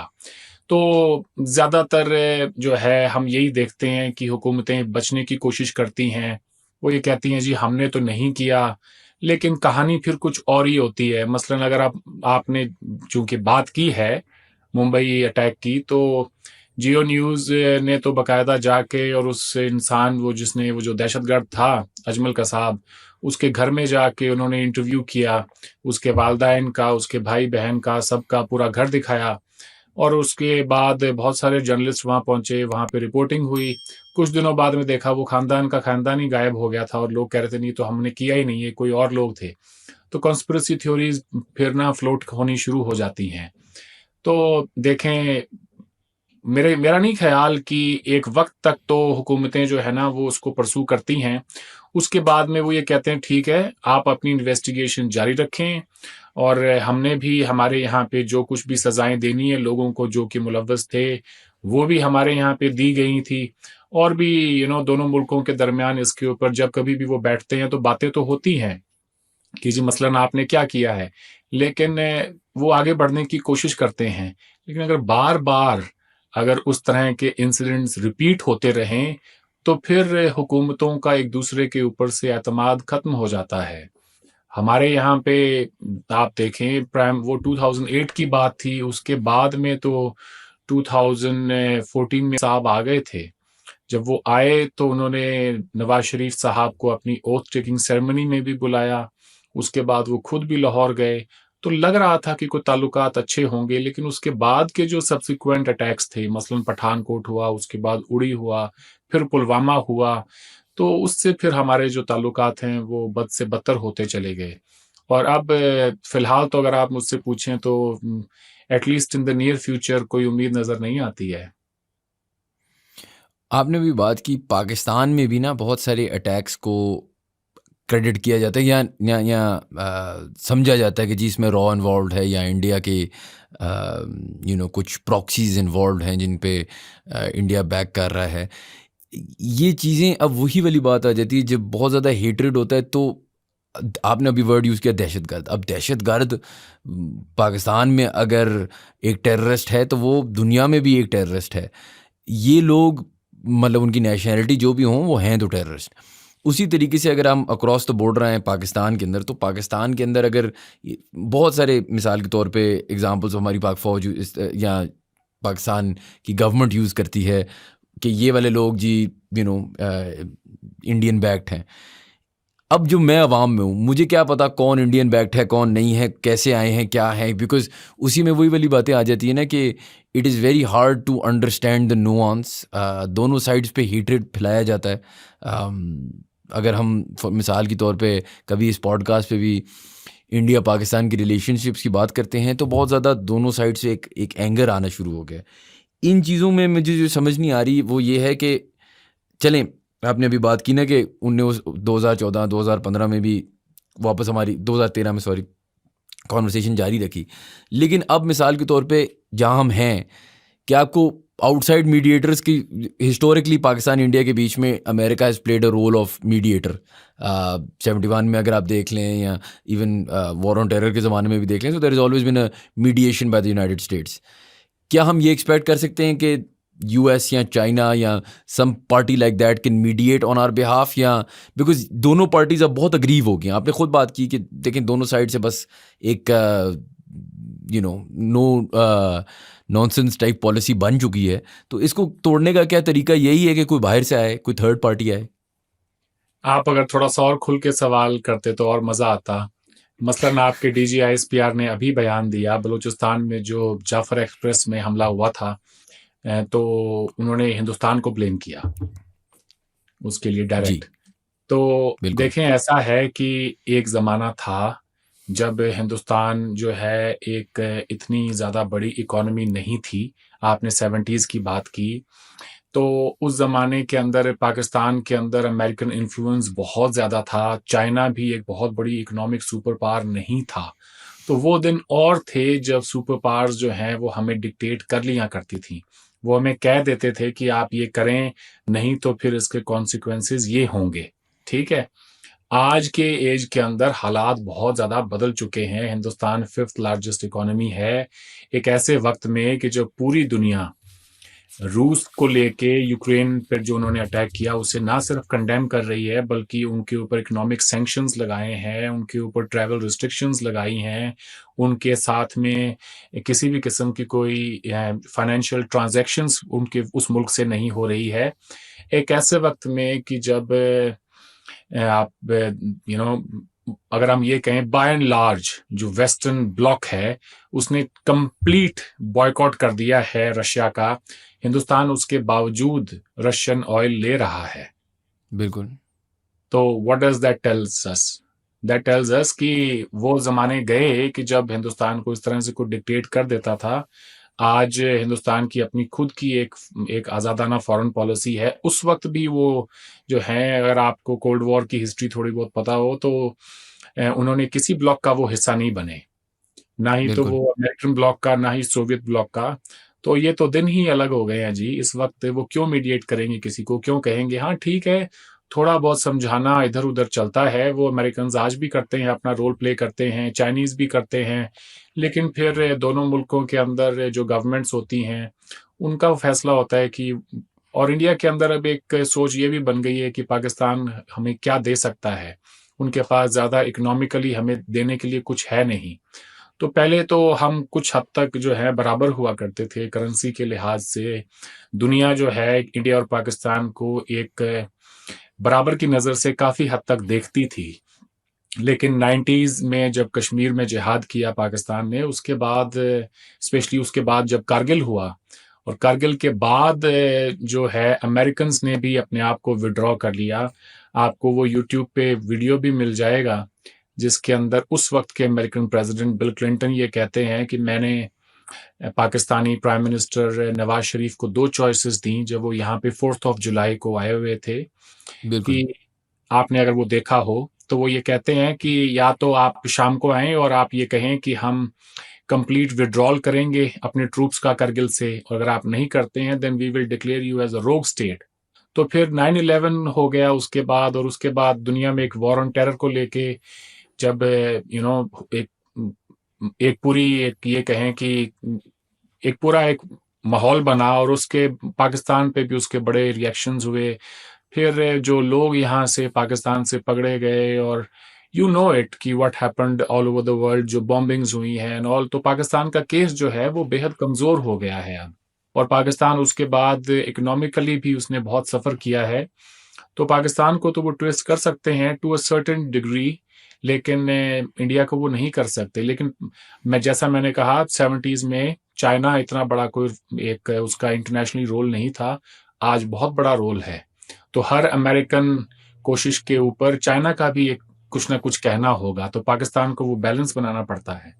तो ज़्यादातर जो है हम यही देखते हैं कि हुकूमतें बचने की कोशिश करती हैं। वो ये कहती हैं जी हमने तो नहीं किया, लेकिन कहानी फिर कुछ और ही होती है। मसलन अगर आपने चूँकि बात की है मुंबई अटैक की, तो जियो न्यूज़ ने तो बाकायदा जाके और उस इंसान वो जिसने वो जो दहशतगर्द था अजमल कसाब, उसके घर में जाके उन्होंने इंटरव्यू किया, उसके वालिदैन का, उसके भाई-बहन का, सबका पूरा घर दिखाया और उसके बाद बहुत सारे जर्नलिस्ट वहाँ पहुँचे, वहाँ पे रिपोर्टिंग हुई। कुछ दिनों बाद में देखा वो खानदान का खानदान ही गायब हो गया था और लोग कह रहे थे नहीं तो हमने किया ही नहीं, ये कोई और लोग थे। तो कॉन्स्पिरेसी थ्योरीज़ फिर ना फ्लोट होनी शुरू हो जाती हैं। तो देखें, मेरा नहीं ख्याल कि एक वक्त तक तो हुकूमतें जो है ना वो उसको परसू करती हैं, उसके बाद में वो ये कहते हैं ठीक है आप अपनी इन्वेस्टिगेशन जारी रखें और हमने भी हमारे यहाँ पे जो कुछ भी सजाएं देनी है लोगों को जो कि मुलव्वस थे वो भी हमारे यहाँ पे दी गई थी। और भी दोनों मुल्कों के दरमियान इसके ऊपर जब कभी भी वो बैठते हैं तो बातें तो होती हैं कि जी मसलन आपने क्या किया है, लेकिन वो आगे बढ़ने की कोशिश करते हैं। लेकिन अगर बार बार अगर उस तरह के इंसिडेंट्स रिपीट होते रहें तो फिर हुकूमतों का एक दूसरे के ऊपर से एतमाद खत्म हो जाता है। हमारे यहाँ पे आप देखें प्राइम वो 2008 की बात थी, उसके बाद में तो 2014 में साहब आ गए थे। जब वो आए तो उन्होंने नवाज शरीफ साहब को अपनी ओथ टेकिंग सेरेमनी में भी बुलाया, उसके बाद वो खुद भी लाहौर गए। तो लग रहा था कि कोई ताल्लुकात अच्छे होंगे, लेकिन उसके बाद के जो सब्सिक्वेंट अटैक्स थे, मसलन पठानकोट हुआ, उसके बाद उड़ी हुआ, फिर पुलवामा हुआ, तो उससे फिर हमारे जो ताल्लुकात हैं वो बद से बदतर होते चले गए। और अब फिलहाल तो अगर आप मुझसे पूछें तो at least in the near future कोई उम्मीद नज़र नहीं आती है। आपने भी बात की पाकिस्तान में भी ना बहुत सारे अटैक्स को क्रेडिट किया जाता है या समझा जाता है कि जी इसमें रॉ इन्वॉल्व है या इंडिया के कुछ प्रॉक्सीज इन्वॉल्व हैं जिन पे इंडिया बैक कर रहा है। ये चीज़ें अब वही वाली बात आ जाती है जब बहुत ज़्यादा हेट्रेड होता है। तो आपने अभी वर्ड यूज़ किया दहशतगर्द। अब दहशतगर्द पाकिस्तान में अगर एक टेररिस्ट है तो वो दुनिया में भी एक टेररिस्ट है। ये लोग मतलब उनकी नेशनैलिटी जो भी हों वो हैं तो टेररिस्ट। उसी तरीके से अगर हम अक्रॉस द बॉर्डर आए पाकिस्तान के अंदर, तो पाकिस्तान के अंदर अगर बहुत सारे मिसाल के तौर पे एग्जांपल्स हमारी पाक फौज या पाकिस्तान की गवर्नमेंट यूज़ करती है कि ये वाले लोग जी इंडियन बैक्ड हैं। अब जो मैं अवाम में हूँ मुझे क्या पता कौन इंडियन बैक्ड है कौन नहीं है, कैसे आए हैं क्या है, बिकॉज उसी में वही वाली बातें आ जाती है ना कि it is very hard to understand the nuance. दोनों साइड्स पे हेट्रेड फैलाया जाता है। अगर हम मिसाल के तौर पे कभी इस पॉडकास्ट पे भी इंडिया पाकिस्तान की रिलेशनशिप्स की बात करते हैं तो बहुत ज़्यादा दोनों साइड से एक एंगर आना शुरू हो गया। इन चीज़ों में मुझे जो समझ नहीं आ रही वो ये है कि चलें, आपने अभी बात की ना कि 2014 2015 में भी वापस हमारी 2013 में सॉरी कॉन्वर्सेशन जारी रखी, लेकिन अब मिसाल के तौर पे जहाँ हम हैं, क्या आपको आउटसाइड मीडिएटर्स की हिस्टोरिकली पाकिस्तान इंडिया के बीच में America has played a role of mediator 71 में अगर आप देख लें या इवन वॉर ऑन टेरर के ज़माने में भी देख लें, तो there is always been a mediation by the United States. क्या हम ये एक्सपेक्ट कर सकते हैं कि यूएस या चाइना या some party like that can mediate on our behalf, या बिकॉज दोनों पार्टीज अब बहुत अग्रीव हो गई हैं। आपने खुद बात की कि देखें दोनों साइड से बस एक नो नॉनसेंस टाइप पॉलिसी बन चुकी है, तो इसको तोड़ने का क्या तरीका यही है कि कोई बाहर से आए, कोई थर्ड पार्टी आए? आप अगर थोड़ा सा और खुल के सवाल करते तो और मज़ा आता। मसलन आपके DGISPR ने अभी बयान दिया बलूचिस्तान में जो जाफर एक्सप्रेस में हमला हुआ था, तो उन्होंने हिंदुस्तान को ब्लेम किया उसके लिए जी डायरेक्ट। तो बिल्कुल देखें, ऐसा है कि एक ज़माना था जब हिंदुस्तान जो है एक इतनी ज़्यादा बड़ी इकोनॉमी नहीं थी। आपने 70s की बात की, तो उस ज़माने के अंदर पाकिस्तान के अंदर अमेरिकन इन्फ्लुएंस बहुत ज़्यादा था। चाइना भी एक बहुत बड़ी इकोनॉमिक सुपर पावर नहीं था। तो वो दिन और थे जब सुपर पावर्स जो हैं वो हमें डिक्टेट कर लिया करती थी। वो हमें कह देते थे कि आप ये करें, नहीं तो फिर इसके कॉन्सिक्वेंसेस ये होंगे। ठीक है, आज के एज के अंदर हालात बहुत ज़्यादा बदल चुके हैं। हिंदुस्तान 5th लार्जेस्ट इकोनॉमी है एक ऐसे वक्त में कि जब पूरी दुनिया रूस को लेके यूक्रेन पर जो उन्होंने अटैक किया उसे ना सिर्फ कंडेम कर रही है, बल्कि उनके ऊपर इकोनॉमिक सैंक्शंस लगाए हैं, उनके ऊपर ट्रैवल रिस्ट्रिक्शंस लगाई हैं, उनके साथ में किसी भी किस्म की कोई फाइनेंशियल ट्रांजैक्शंस उनके उस मुल्क से नहीं हो रही है। एक ऐसे वक्त में कि जब आप अगर हम ये कहें बाय एंड लार्ज जो वेस्टर्न ब्लॉक है उसने कंप्लीट बॉयकॉट कर दिया है रशिया का, हिंदुस्तान उसके बावजूद रशियन ऑयल ले रहा है। बिल्कुल तो what does that tells us? That tells us कि वो जमाने गए कि जब हिंदुस्तान को इस तरह से कोई डिक्टेट कर देता था। आज हिंदुस्तान की अपनी खुद की एक आज़ादाना फॉरेन पॉलिसी है। उस वक्त भी वो जो है, अगर आपको कोल्ड वॉर की हिस्ट्री थोड़ी बहुत पता हो तो उन्होंने किसी ब्लॉक का वो हिस्सा नहीं बने, ना ही तो बिल्कुल वो अमेरिकन ब्लॉक का, ना ही सोवियत ब्लॉक का। तो ये तो दिन ही अलग हो गए हैं जी। इस वक्त वो क्यों मीडिएट करेंगे किसी को? क्यों कहेंगे हाँ ठीक है, थोड़ा बहुत समझाना इधर उधर चलता है। वो अमेरिकन आज भी करते हैं, अपना रोल प्ले करते हैं, चाइनीज भी करते हैं, लेकिन फिर दोनों मुल्कों के अंदर जो गवर्नमेंट्स होती हैं उनका फैसला होता है कि, और इंडिया के अंदर अब एक सोच ये भी बन गई है कि पाकिस्तान हमें क्या दे सकता है। उनके पास ज़्यादा इकोनॉमिकली हमें देने के लिए कुछ है नहीं। तो पहले तो हम कुछ हद तक जो है बराबर हुआ करते थे करेंसी के लिहाज से। दुनिया जो है इंडिया और पाकिस्तान को एक बराबर की नज़र से काफ़ी हद तक देखती थी। लेकिन 90s में जब कश्मीर में जिहाद किया पाकिस्तान ने, उसके बाद स्पेशली उसके बाद जब कारगिल हुआ, और कारगिल के बाद जो है अमेरिकन्स ने भी अपने आप को विड्रॉ कर लिया। आपको वो यूट्यूब पे वीडियो भी मिल जाएगा जिसके अंदर उस वक्त के अमेरिकन प्रेसिडेंट बिल क्लिंटन ये कहते हैं कि मैंने पाकिस्तानी प्राइम मिनिस्टर नवाज शरीफ को 2 चॉइसेस दी जब वो यहाँ पे 4th ऑफ जुलाई को आए हुए थे। बिल्कुल कि आपने अगर वो देखा हो तो वो ये कहते हैं कि या तो आप शाम को आएं और आप ये कहें कि हम कंप्लीट विड्रॉल करेंगे अपने ट्रूप्स का करगिल से, और अगर आप नहीं करते हैं then we will declare you as a rogue state. तो फिर 9/11 हो गया उसके बाद, और उसके बाद दुनिया में एक वॉर ऑन टेरर को लेके जब एक पूरी एक ये कहें कि एक पूरा एक माहौल बना, और उसके पाकिस्तान पे भी उसके बड़े रिएक्शंस हुए। फिर जो लोग यहाँ से पाकिस्तान से पकड़े गए, और यू नो इट कि what happened all over the world, जो बॉम्बिंग्स हुई हैं एंड ऑल। तो पाकिस्तान का केस जो है वो बेहद कमज़ोर हो गया है अब, और पाकिस्तान उसके बाद इकोनॉमिकली भी उसने बहुत सफ़र किया है। तो पाकिस्तान को तो वो ट्विस्ट कर सकते हैं टू अ सर्टेन डिग्री, लेकिन इंडिया को वो नहीं कर सकते। लेकिन जैसा मैंने कहा 70s में चाइना इतना बड़ा कोई एक उसका इंटरनेशनली रोल नहीं था, आज बहुत बड़ा रोल है। तो हर अमेरिकन कोशिश के ऊपर चाइना का भी एक कुछ ना कुछ कहना होगा, तो पाकिस्तान को वो बैलेंस बनाना पड़ता है।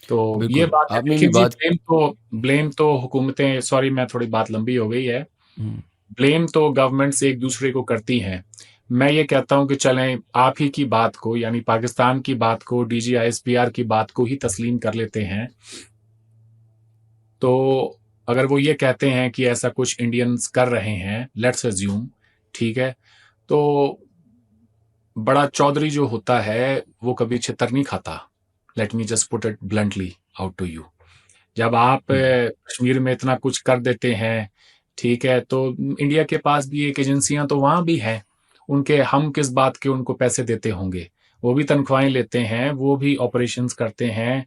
तो ये बिल्कुल बात है। आपने भी देखिए जी, बात ब्लेम तो हुकूमतें, सॉरी मैं थोड़ी बात लंबी हो गई है, हम्म, ब्लेम तो गवर्नमेंट्स एक दूसरे को करती हैं। मैं ये कहता हूं कि चलें आप ही की बात को, यानी पाकिस्तान की बात को, DGISPR की बात को ही तस्लीम कर लेते हैं। तो अगर वो ये कहते हैं कि ऐसा कुछ इंडियंस कर रहे हैं, लेट्स अज्यूम, ठीक है, तो बड़ा चौधरी जो होता है वो कभी छितर नहीं खाता। Let me just put it bluntly out to you. जब आप कश्मीर में इतना कुछ कर देते हैं, ठीक है, तो इंडिया के पास भी एक एजेंसियां तो वहां भी हैं, उनके हम किस बात के उनको पैसे देते होंगे, वो भी तनख्वाहें लेते हैं, वो भी ऑपरेशंस करते हैं।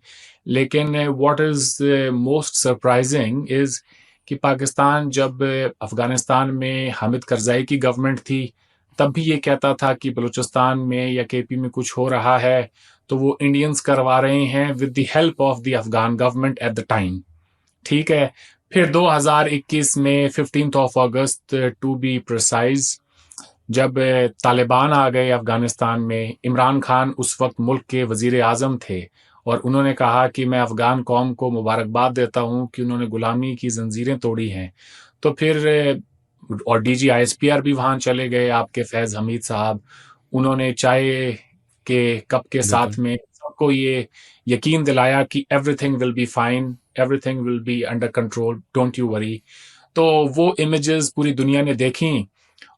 लेकिन what is most surprising is कि पाकिस्तान जब अफगानिस्तान में हामिद करजाई की गवर्नमेंट थी, तब भी ये कहता था कि बलूचिस्तान में या KP में कुछ हो रहा है तो वो इंडियंस करवा रहे हैं with the help of the Afghan government at the time, ठीक है। फिर 2021 में 15 अगस्त टू बी प्रिसाइज, जब तालिबान आ गए अफगानिस्तान में, इमरान खान उस वक्त मुल्क के वजीर आजम थे और उन्होंने कहा कि मैं अफगान कौम को मुबारकबाद देता हूं कि उन्होंने गुलामी की जंजीरें तोड़ी हैं। तो फिर और DGISPR भी वहां चले गए, आपके फैज हमीद साहब, उन्होंने चाय के कप के बिल्कुल साथ में सबको ये यकीन दिलाया कि everything will be fine, everything will be under control, don't you worry. तो वो इमेजेस पूरी दुनिया ने देखी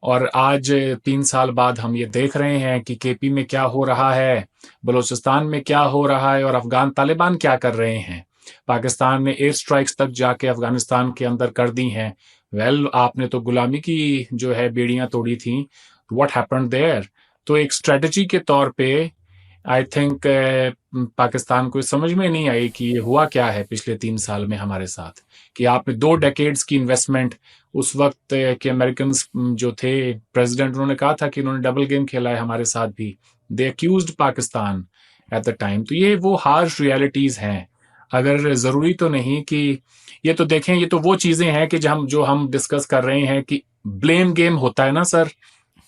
और आज 3 साल बाद हम ये देख रहे हैं कि KP में क्या हो रहा है, बलूचिस्तान में क्या हो रहा है और अफगान तालिबान क्या कर रहे हैं। पाकिस्तान ने एयर स्ट्राइक्स तक जाके अफगानिस्तान के अंदर कर दी हैं। वेल, आपने तो गुलामी की जो है बेड़ियां तोड़ी थी, व्हाट हैपेंड देयर। तो एक स्ट्रेटजी के तौर पे आई थिंक पाकिस्तान को समझ में नहीं आई कि ये हुआ क्या है पिछले 3 साल में हमारे साथ, कि आपने 2 डेकेड्स की इन्वेस्टमेंट, उस वक्त के अमेरिकन जो थे प्रेसिडेंट, उन्होंने कहा था कि उन्होंने डबल गेम खेला है हमारे साथ भी, they accused Pakistan at the time. तो ये वो हार्श रियलिटीज हैं। अगर जरूरी तो नहीं कि ये तो देखें, ये तो वो चीजें हैं कि जो हम डिस्कस कर रहे हैं कि ब्लेम गेम होता है ना सर,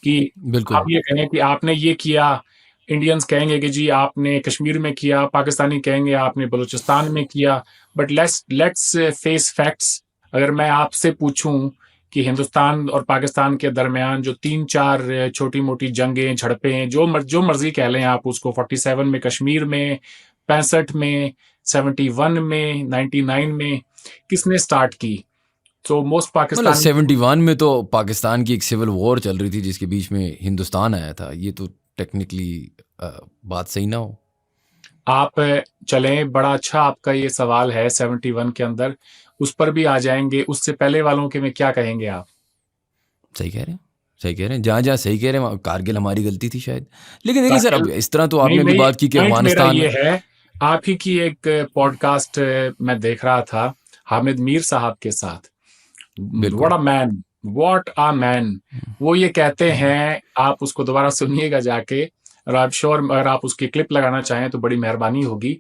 कि बिल्कुल आप ये कहें कि आपने ये किया, इंडियंस कहेंगे कि जी आपने कश्मीर में किया, पाकिस्तानी कहेंगे आपने बलूचिस्तान में किया, बट लेट्स फेस फैक्ट्स। अगर मैं आपसे पूछूं कि हिंदुस्तान और पाकिस्तान के दरमियान जो 3-4 छोटी मोटी जंगें, झड़पें, जो मर्जी कह लें आप उसको, 47 में कश्मीर में, 65 में, 71 में, 99 में, किसने स्टार्ट की? तो मोस्ट मतलब पाकिस्तानी 71 में तो पाकिस्तान की एक सिविल वॉर चल रही थी जिसके बीच में हिंदुस्तान आया था। ये तो टेक्निकली बात सही ना हो। आप चलें, बड़ा अच्छा आपका ये सवाल है 71 के अंदर, उस पर भी आ जाएंगे। उससे पहले वालों के में क्या कहेंगे आप? सही कह रहे हैं, सही कह रहे हैं, जहाँ जहाँ सही कह रहे हैं कारगिल हमारी गलती थी शायद। लेकिन देखिए सर, अब इस तरह तो नहीं, आपने भी बात की कि पॉइंट मेरा अफगानिस्तान ये है, आप ही की एक पॉडकास्ट मैं देख रहा था हामिद मीर साहब के साथ, what a man, what a man. वो ये कहते हैं, आप उसको दोबारा सुनिएगा जाके, और आप श्योर अगर आप उसकी क्लिप लगाना चाहें तो बड़ी मेहरबानी होगी।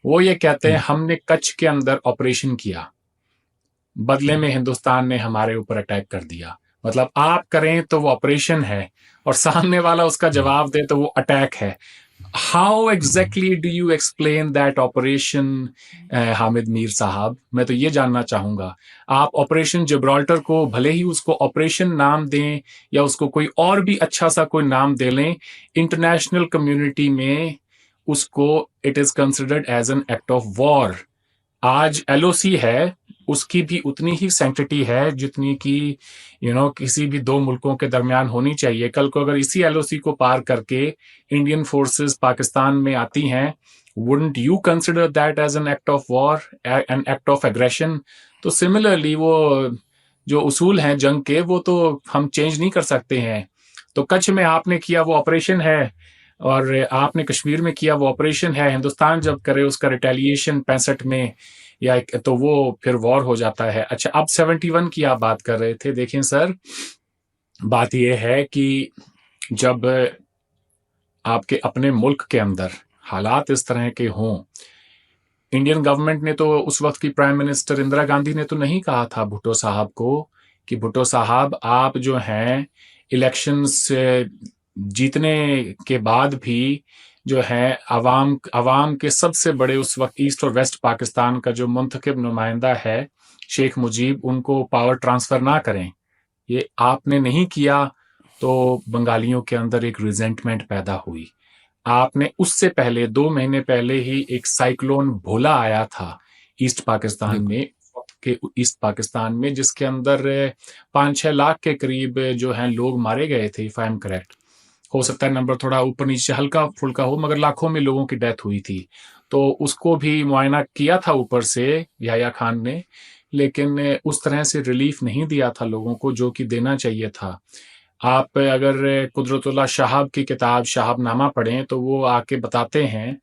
वो ये कहते हैं हमने कच्छ के अंदर ऑपरेशन किया, बदले में हिंदुस्तान ने हमारे ऊपर अटैक कर दिया। मतलब आप करें तो वो ऑपरेशन है और सामने वाला उसका जवाब दे तो वो अटैक है। How exactly do you explain that operation Hamid Mir साहब? मैं तो ये जानना चाहूंगा। आप ऑपरेशन जिब्राल्टर को भले ही उसको ऑपरेशन नाम दें या उसको कोई और भी अच्छा सा कोई नाम दे लें, इंटरनेशनल कम्युनिटी में उसको it is considered as an act of war. आज LOC है, उसकी भी उतनी ही सैंक्टिटी है जितनी कि किसी भी 2 मुल्कों के दरमियान होनी चाहिए। कल को अगर इसी LOC को पार करके इंडियन फोर्सेस पाकिस्तान में आती हैं, wouldn't you consider that as an act of war, an act of aggression? तो सिमिलरली वो जो उसूल हैं जंग के, वो तो हम चेंज नहीं कर सकते हैं। तो कच्छ में आपने किया वो ऑपरेशन है, और आपने कश्मीर में किया वो ऑपरेशन है। हिंदुस्तान जब करे उसका रिटेलिएशन 65 में या तो वो फिर वॉर हो जाता है। अच्छा, अब 71 की आप बात कर रहे थे। देखें सर, बात यह है कि जब आपके अपने मुल्क के अंदर हालात इस तरह के हों, इंडियन गवर्नमेंट ने तो, उस वक्त की प्राइम मिनिस्टर इंदिरा गांधी ने तो नहीं कहा था भुट्टो साहब को कि भुट्टो साहब आप जो हैं इलेक्शंस जीतने के बाद भी जो है अवाम के सबसे बड़े उस वक्त ईस्ट और वेस्ट पाकिस्तान का जो मुंतखब नुमाइंदा है शेख मुजीब, उनको पावर ट्रांसफर ना करें, ये आपने नहीं किया तो बंगालियों के अंदर एक रिजेंटमेंट पैदा हुई। आपने उससे पहले 2 महीने पहले ही एक साइक्लोन भोला आया था ईस्ट पाकिस्तान में, के ईस्ट पाकिस्तान में, जिसके अंदर 5-6 लाख के करीब जो हैं लोग मारे गए थे, इफ आई एम करेक्ट। हो सकता है नंबर थोड़ा ऊपर नीचे हल्का फुल्का हो, मगर लाखों में लोगों की डेथ हुई थी। तो उसको भी मुआयना किया था ऊपर से याह्या खान ने, लेकिन उस तरह से रिलीफ नहीं दिया था लोगों को जो कि देना चाहिए था। आप अगर कुदरतुल्लाह शाहब की किताब शाहबनामा पढ़ें तो वो आके बताते हैं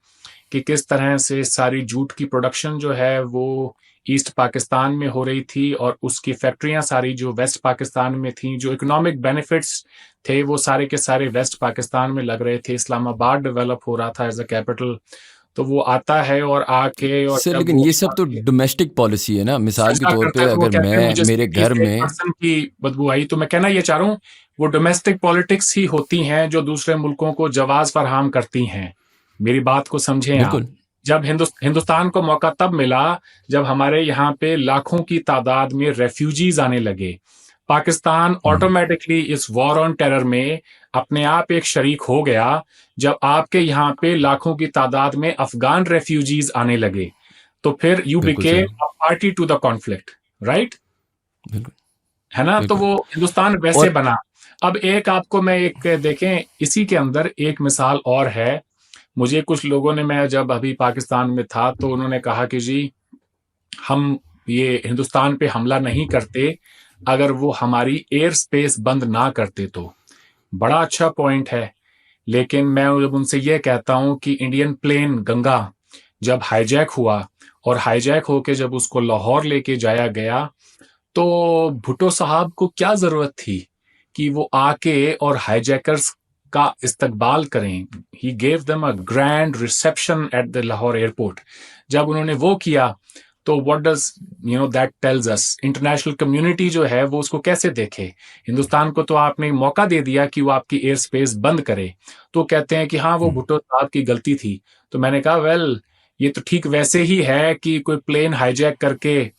कि किस तरह से सारी जूट की प्रोडक्शन जो है वो ईस्ट पाकिस्तान में हो रही थी, और उसकी फैक्ट्रियां सारी जो वेस्ट पाकिस्तान में थी, जो इकोनॉमिक बेनिफिट्स थे वो सारे के सारे वेस्ट पाकिस्तान में लग रहे थे। इस्लामाबाद डेवलप हो रहा था एज अ कैपिटल। तो वो आता है और आके, और सर जब लेकिन वो ये सब तो डोमेस्टिक पॉलिसी है ना, मिसाल के ऐसा तौर करता पे है तो वो अगर कहते हैं मैं मुझे मेरे सिटी घर से एक में पर्सन की बदबू आई। तो मैं कहना ये चाह रहा हूँ, वो डोमेस्टिक पॉलिटिक्स ही होती हैं जो दूसरे मुल्कों को जवाज फराहम करती हैं। मेरी बात को समझें आप। बिल्कुल जब हिंदुस्तान को मौका तब मिला जब हमारे यहाँ पे लाखों की तादाद में रेफ्यूजीज आने लगे। पाकिस्तान ऑटोमेटिकली इस वॉर ऑन टेरर में अपने आप एक शरीक हो गया जब आपके यहाँ पे लाखों की तादाद में अफगान रेफ्यूजीज आने लगे। तो फिर यू बिल्कुल बिकेम सही, a party to the conflict, right? बिल्कुल है ना? तो बिल्कुल। वो हिंदुस्तान वैसे और बना। अब एक आपको मैं एक देखें, इसी के अंदर एक मिसाल और है। मुझे कुछ लोगों ने, मैं जब अभी पाकिस्तान में था तो उन्होंने कहा कि जी हम ये हिंदुस्तान पे हमला नहीं करते अगर वो हमारी एयर स्पेस बंद ना करते। तो बड़ा अच्छा पॉइंट है, लेकिन मैं जब उनसे ये कहता हूं कि इंडियन प्लेन गंगा जब हाईजैक हुआ और हाईजैक होके जब उसको लाहौर लेके जाया गया, तो भुट्टो साहब को क्या जरूरत थी कि वो आके और हाईजैकर्स का इस्तकबाल करें? He gave them a grand reception at the Lahore airport. जब उन्होंने वो किया तो what does that tells us? International community जो है वो उसको कैसे देखे? हिंदुस्तान को तो आपने मौका दे दिया कि वो आपकी एयर स्पेस बंद करे, तो कहते हैं कि हाँ वो भुट्टो साहब की गलती थी। तो मैंने कहा वेल, ये तो ठीक वैसे ही है कि कोई प्लेन हाईजैक करके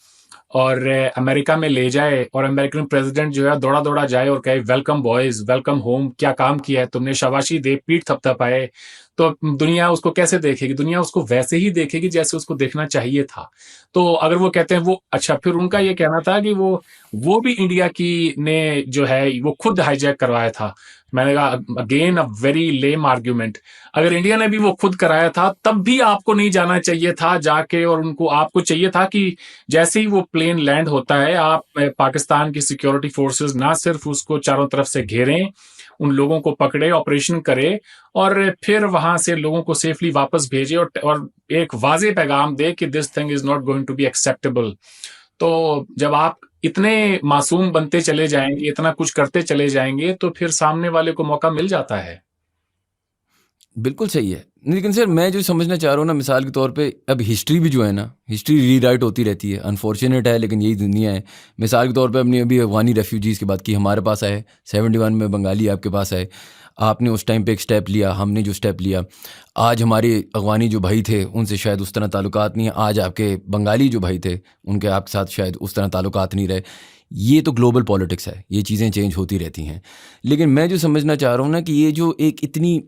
और अमेरिका में ले जाए और अमेरिकन प्रेसिडेंट जो है दौड़ा दौड़ा जाए और कहे वेलकम बॉयज, वेलकम होम, क्या काम किया है तुमने, शाबाशी दे, पीठ थपथपाए। तो दुनिया उसको कैसे देखेगी? दुनिया उसको वैसे ही देखेगी जैसे उसको देखना चाहिए था। तो अगर वो कहते हैं वो, अच्छा फिर उनका ये कहना था कि वो भी इंडिया की ने जो है वो खुद हाईजैक करवाया था। मैंने कहा again a very lame argument. अगर इंडिया ने भी वो खुद कराया था तब भी आपको नहीं जाना चाहिए था जाके, और उनको आपको चाहिए था कि जैसे ही वो प्लेन लैंड होता है आप पाकिस्तान की सिक्योरिटी फोर्सेस ना सिर्फ उसको चारों तरफ से घेरें, उन लोगों को पकड़े, ऑपरेशन करे, और फिर वहां से लोगों को सेफली वापस भेजे, और एक वाजे पैगाम दे कि this thing is not going to be acceptable. तो जब आप इतने मासूम बनते चले जाएंगे, इतना कुछ करते चले जाएंगे, तो फिर सामने वाले को मौका मिल जाता है। बिल्कुल सही है। लेकिन सर मैं जो समझना चाह रहा हूँ ना, मिसाल के तौर पे अब हिस्ट्री भी जो है ना, हिस्ट्री रीराइट होती रहती है, अनफॉर्चुनेट है लेकिन यही दुनिया है। मिसाल के तौर पे अपनी अभी अफगानी रेफ्यूजीज़ की बात की, हमारे पास आए 71 में, बंगाली आपके पास आए, आपने उस टाइम पे एक स्टेप लिया, हमने जो स्टेप लिया, आज हमारे अफगानी जो भाई थे उनसे शायद उस तरह ताल्लुकात नहीं है, आज आपके बंगाली जो भाई थे उनके आपके साथ शायद उस तरह ताल्लुकात नहीं रहे। ये तो ग्लोबल पॉलिटिक्स है, ये चीज़ें चेंज होती रहती हैं। लेकिन मैं जो समझना चाह रहा हूँ ना कि ये जो एक इतनी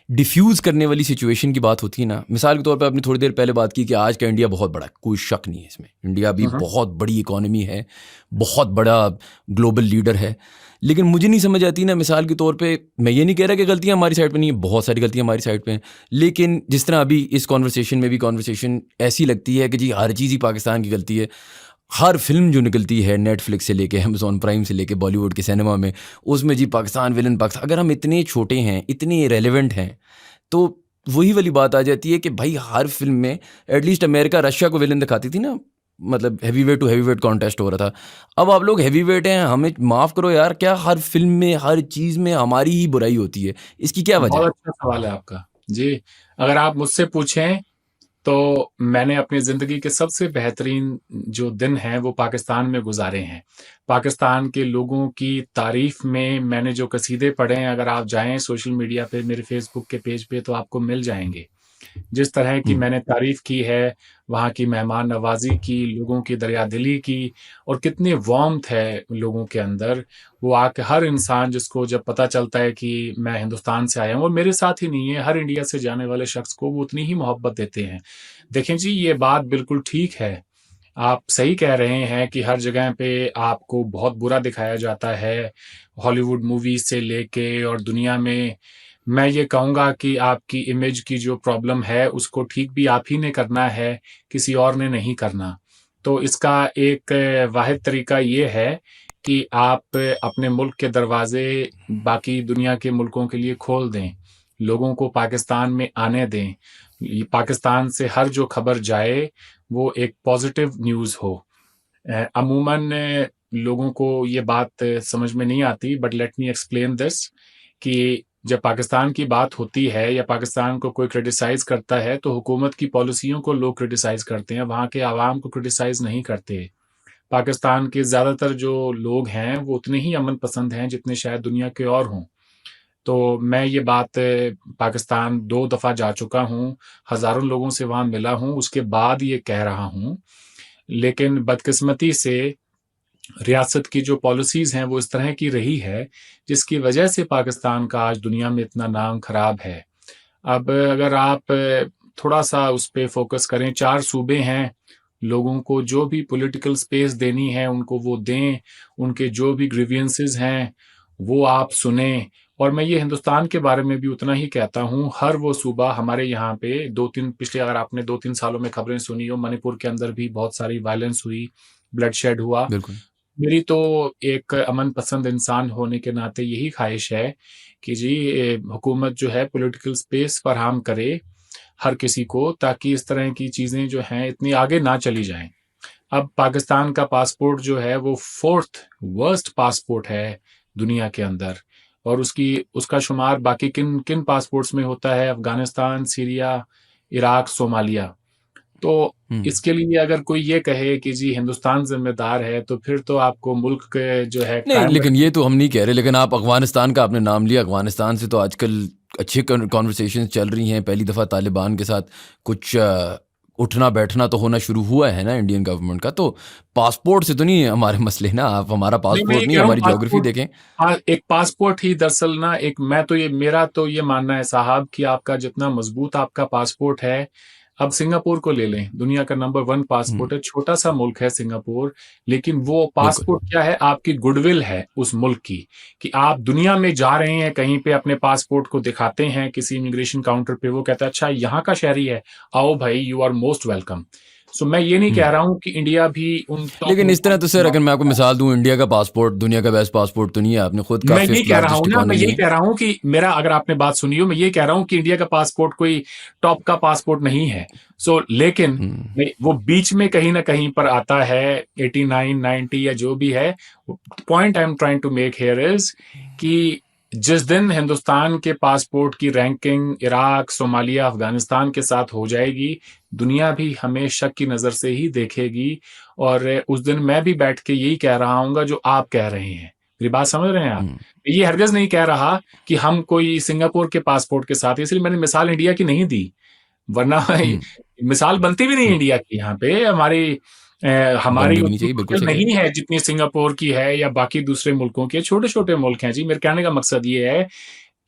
डिफ्यूज़ करने वाली सिचुएशन की बात होती है ना, मिसाल के तौर पे आपने थोड़ी देर पहले बात की कि आज का इंडिया बहुत बड़ा है, कोई शक नहीं है इसमें, इंडिया भी बहुत बड़ी इकोनॉमी है, बहुत बड़ा ग्लोबल लीडर है। लेकिन मुझे नहीं समझ आती ना, मिसाल के तौर पे मैं ये नहीं कह रहा कि गलतियाँ हमारी साइड पे नहीं है, बहुत सारी गलतियाँ हमारी साइड पे हैं, लेकिन जिस तरह अभी इस कॉन्वर्सेशन में भी कॉन्वर्सेशन ऐसी लगती है कि जी हर चीज़ ही पाकिस्तान की गलती है। हर फिल्म जो निकलती है नेटफ्लिक्स से लेके अमेज़ॉन प्राइम से लेके बॉलीवुड के सिनेमा में, उसमें जी पाकिस्तान विलन पाकिस्तान। अगर हम इतने छोटे हैं, इतने रेलेवेंट हैं, तो वही वाली बात आ जाती है कि भाई हर फिल्म में एटलीस्ट अमेरिका रशिया को विलन दिखाती थी ना, मतलब हैवीवेट टू हैवीवेट कॉन्टेस्ट हो रहा था। अब आप लोग हैवीवेट हैं, हमें माफ़ करो यार, क्या हर फिल्म में हर चीज़ में हमारी ही बुराई होती है? इसकी क्या वजह बहुत है? अच्छा सवाल है आपका जी। अगर आप मुझसे पूछें तो मैंने अपनी ज़िंदगी के सबसे बेहतरीन जो दिन हैं वो पाकिस्तान में गुज़ारे हैं। पाकिस्तान के लोगों की तारीफ़ में मैंने जो कसीदे पढ़े हैं, अगर आप जाएँ सोशल मीडिया पे मेरे फ़ेसबुक के पेज पे तो आपको मिल जाएँगे। जिस तरह की मैंने तारीफ़ की है, वहाँ की मेहमान नवाज़ी की, लोगों की दरियादिली की और कितनी वार्मथ है लोगों के अंदर। वो आके हर इंसान जिसको जब पता चलता है कि मैं हिंदुस्तान से आया हूँ और मेरे साथ ही नहीं है, हर इंडिया से जाने वाले शख्स को वो उतनी ही मोहब्बत देते हैं। देखें जी, ये बात बिल्कुल ठीक है। आप सही कह रहे हैं कि हर जगह पे आपको बहुत बुरा दिखाया जाता है, हॉलीवुड मूवीज़ से लेके और दुनिया में। मैं ये कहूँगा कि आपकी इमेज की जो प्रॉब्लम है, उसको ठीक भी आप ही ने करना है, किसी और ने नहीं करना। तो इसका एक वाहिद तरीका ये है कि आप अपने मुल्क के दरवाज़े बाकी दुनिया के मुल्कों के लिए खोल दें। लोगों को पाकिस्तान में आने दें। ये पाकिस्तान से हर जो खबर जाए, वो एक पॉज़िटिव न्यूज़ हो। अमूमन लोगों को ये बात समझ में नहीं आती, but let me explain this कि जब पाकिस्तान की बात होती है या पाकिस्तान को कोई क्रिटिसाइज़ करता है, तो हुकूमत की पॉलिसियों को लोग क्रिटिसाइज़ करते हैं, वहाँ के आवाम को क्रिटिसाइज़ नहीं करते। पाकिस्तान के ज़्यादातर जो लोग हैं, वो उतने ही अमन पसंद हैं, जितने शायद दुनिया के और हों। तो मैं ये बात पाकिस्तान 2 दफ़ा जा चुका हूँ, हज़ारों लोगों से वहाँ मिला हूँ, उसके बाद ये कह रहा हूँ। लेकिन बदकिस्मती से रियासत की जो पॉलिसीज़ हैं वो इस तरह की रही है, जिसकी वजह से पाकिस्तान का आज दुनिया में इतना नाम ख़राब है। अब अगर आप थोड़ा-सा उस पे फ़ोकस करें, 4 सूबे हैं, लोगों को जो भी पॉलिटिकल स्पेस देनी है उनको वो दें, उनके जो भी ग्रीवियंसेस हैं, वो आप सुनें। और मैं ये हिंदुस्तान के बारे में भी उतना ही कहता हूँ, हर वो सूबा हमारे यहाँ पे 2-3 पिछले अगर आपने 2-3 सालों में खबरें सुनी हो, मणिपुर के अंदर भी बहुत सारी वायलेंस हुई, ब्लडशेड हुआ। बिल्कुल। मेरी तो एक अमन पसंद इंसान होने के नाते यही ख्वाहिश है कि जी हुकूमत जो है पॉलिटिकल स्पेस फराहम करे हर किसी को, ताकि इस तरह की चीज़ें जो हैं इतनी आगे ना चली जाएं। अब पाकिस्तान का पासपोर्ट जो है वो 4th वर्स्ट पासपोर्ट है दुनिया के अंदर, और उसका शुमार बाकी किन किन पासपोर्ट्स में होता है, अफगानिस्तान, सीरिया, इराक, सोमालिया। तो इसके लिए अगर कोई ये कहे कि जी हिंदुस्तान जिम्मेदार है, तो फिर तो आपको मुल्क के जो है नहीं, कायम लेकिन ये तो हम नहीं कह रहे, लेकिन आप अफ़गानिस्तान का आपने नाम लिया, अफ़गानिस्तान से तो आजकल अच्छी कॉन्वर्सेशंस चल रही हैं। पहली दफ़ा तालिबान के साथ कुछ उठना बैठना तो होना शुरू हुआ है ना इंडियन गवर्नमेंट का। तो पासपोर्ट से तो नहीं है हमारे मसले ना, आप हमारा नहीं, मैं ये पासपोर्ट नहीं, कह रहा हूँ हमारी ज्योग्राफी पासपोर्ट, देखें। हाँ, एक पासपोर्ट ही दरअसल ना एक मैं तो ये मेरा तो ये मानना है साहब कि आपका जितना मजबूत आपका पासपोर्ट है, अब सिंगापुर को ले लें, दुनिया का नंबर 1 पासपोर्ट है, छोटा सा मुल्क है सिंगापुर, लेकिन वो बिल्कुल। पासपोर्ट क्या है, आपकी गुडविल है उस मुल्क की, कि आप दुनिया में जा रहे हैं कहीं पे, अपने पासपोर्ट को दिखाते हैं किसी इमिग्रेशन काउंटर पे, वो कहता है अच्छा यहाँ का शहरी है, आओ भाई, यू आर मोस्ट वेलकम। सो मैं ये नहीं कह रहा हूँ कि इंडिया भी उन टॉप लेकिन इस तरह तो सर, अगर मैं आपको मुल्कों, मिसाल दूं, इंडिया का पासपोर्ट दुनिया का बेस्ट पासपोर्ट तो नहीं है। आपने खुद का मैं यही 5th कह रहा हूँ लार्जेस्ट ना, मैं इकोनॉमी यही है। कह रहा हूँ कि मेरा, अगर आपने बात सुनी हो, मैं ये कह रहा हूँ कि इंडिया का पासपोर्ट कोई टॉप का पासपोर्ट नहीं है। लेकिन वो बीच में कहीं ना कहीं पर आता है, 89, 90 या जो भी है। Point I am trying to make here is कि जिस दिन हिंदुस्तान के पासपोर्ट की रैंकिंग इराक, सोमालिया, अफगानिस्तान के साथ हो जाएगी, दुनिया भी हमें शक की नज़र से ही देखेगी। और उस दिन मैं भी बैठ के यही कह रहा हूँगा जो आप कह रहे हैं। मेरी बात समझ रहे हैं आप? ये हरगिज नहीं कह रहा कि हम कोई सिंगापुर के पासपोर्ट के साथ, इसलिए मैंने मिसाल इंडिया की नहीं दी, वरना मिसाल बनती भी नहीं इंडिया की। यहाँ पे हमारी बननी भी नहीं उतनी चाहिए, बिल्कुल गुडविल सही कह रहे नहीं है जितनी सिंगापुर की है या बाकी दूसरे मुल्कों की। छोटे छोटे मुल्क हैं जी। मेरे कहने का मकसद ये है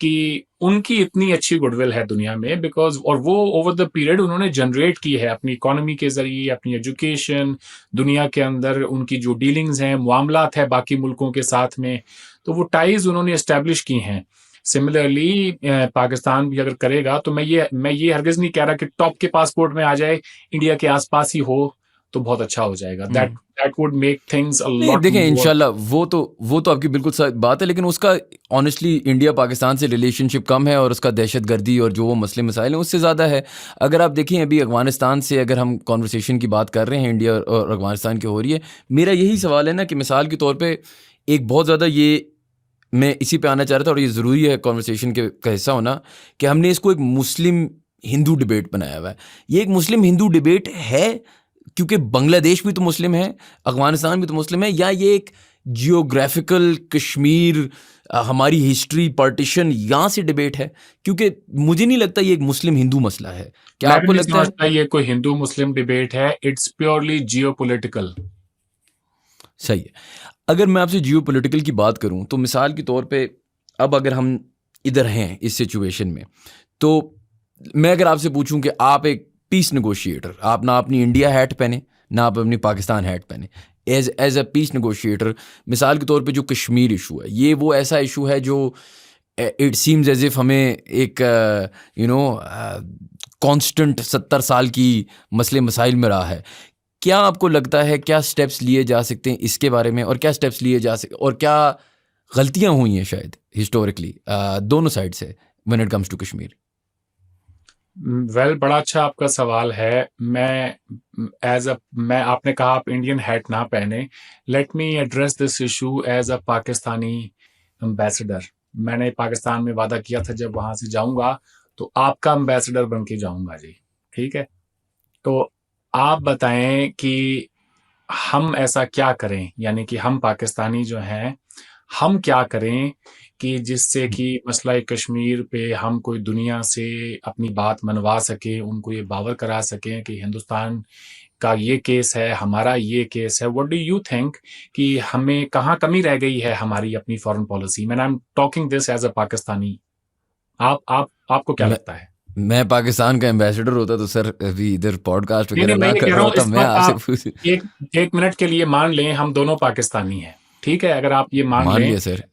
कि उनकी इतनी अच्छी गुडविल है दुनिया में, बिकॉज और वो ओवर द पीरियड उन्होंने जनरेट की है अपनी इकोनॉमी के जरिए, अपनी एजुकेशन, दुनिया के अंदर उनकी जो डीलिंग्स हैं, मामलात है बाकी मुल्कों के साथ में, तो वो टाइज उन्होंने एस्टेब्लिश की हैं। सिमिलरली पाकिस्तान भी अगर करेगा, तो मैं ये हरगिज नहीं कह रहा कि टॉप के पासपोर्ट में आ जाए, इंडिया के आसपास ही हो तो बहुत अच्छा हो जाएगा। दैट वुड मेक थिंग्स अ नहीं, लॉट देखें मोर। इंशाल्लाह वो तो आपकी बिल्कुल सही बात है, लेकिन उसका ऑनेस्टली इंडिया पाकिस्तान से रिलेशनशिप कम है और उसका दहशतगर्दी और जो वो मसले मसाइल हैं उससे ज़्यादा है। अगर आप देखें, अभी अफगानिस्तान से अगर हम कॉन्वर्सेशन की बात कर रहे हैं, इंडिया और अफगानिस्तान की हो रही है, मेरा यही सवाल है ना कि मिसाल के तौर पर एक बहुत ज़्यादा ये मैं इसी पे आना चाह रहा था और ये ज़रूरी है कॉन्वर्सेशन का हिस्सा होना, कि हमने इसको एक मुस्लिम हिंदू डिबेट बनाया हुआ है। ये एक मुस्लिम हिंदू डिबेट है क्योंकि बांग्लादेश भी तो मुस्लिम है, अफगानिस्तान भी तो मुस्लिम है, या ये एक जियोग्राफिकल कश्मीर हमारी हिस्ट्री पार्टीशन यहाँ से डिबेट है? क्योंकि मुझे नहीं लगता ये एक मुस्लिम हिंदू मसला है। क्या मैं भी आपको नहीं लगता है? समझता ये कोई हिंदू मुस्लिम डिबेट है, इट्स प्योरली जियोपॉलिटिकल। सही है। अगर मैं आपसे जियोपॉलिटिकल की बात करूं तो मिसाल के तौर पे अब अगर हम इधर हैं इस सिचुएशन में, तो मैं अगर आपसे पूछूं कि आप एक पीस नेगोशिएटर, आप ना अपनी इंडिया हैट पहने ना आप अपनी पाकिस्तान हैट पहने, एज अ पीस नेगोशिएटर, मिसाल के तौर पे जो कश्मीर इशू है, ये वो ऐसा इशू है जो इट सीम्स एज इफ हमें एक कांस्टेंट 70 साल की मसले मसाइल में रहा है। क्या आपको लगता है क्या स्टेप्स लिए जा सकते हैं इसके बारे में, और क्या स्टेप्स लिए जा सकते, और क्या गलतियां हुई हैं शायद हिस्टोरिकली दोनों साइड से when it comes to Kashmir? Well, बड़ा अच्छा आपका सवाल है। मैं आपने कहा आप इंडियन हैट ना पहने। Let me address this issue as a Pakistani ambassador. मैंने पाकिस्तान में वादा किया था जब वहां से जाऊंगा तो आपका एम्बेसडर बन के जाऊंगा जी, ठीक है? तो आप बताएं कि हम ऐसा क्या करें, यानी कि हम पाकिस्तानी जो हैं हम क्या करें कि जिससे कि मसला कश्मीर पे हम कोई दुनिया से अपनी बात मनवा सकें, उनको ये बावर करा सकें कि हिंदुस्तान का ये केस है, हमारा ये केस है। व्हाट डू यू थिंक कि हमें कहाँ कमी रह गई है हमारी अपनी फॉरेन पॉलिसी में? I am talking this as a Pakistani. आपको क्या लगता है? मैं पाकिस्तान का एम्बेसडर होता तो सर अभी इधर पॉडकास्ट नहीं, वगैरह मैं ना ये कर कह रहा रहा हूँ होता। इस मैं वक्त आपसे आप पूछ एक मिनट के लिए मान लें हम दोनों पाकिस्तानी हैं, ठीक है? अगर आप ये मान मान लें, लिया सर।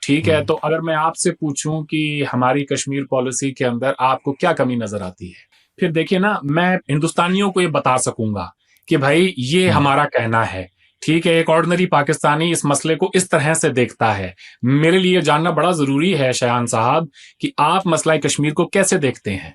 ठीक है, तो अगर मैं आपसे पूछूं कि हमारी कश्मीर पॉलिसी के अंदर आपको क्या कमी नजर आती है, फिर देखिए ना, मैं हिंदुस्तानियों को ये बता सकूंगा कि भाई ये हमारा कहना है, ठीक है? एक ऑर्डिनरी पाकिस्तानी इस मसले को इस तरह से देखता है। मेरे लिए जानना बड़ा जरूरी है शयान साहब कि आप मसला कश्मीर को कैसे देखते हैं।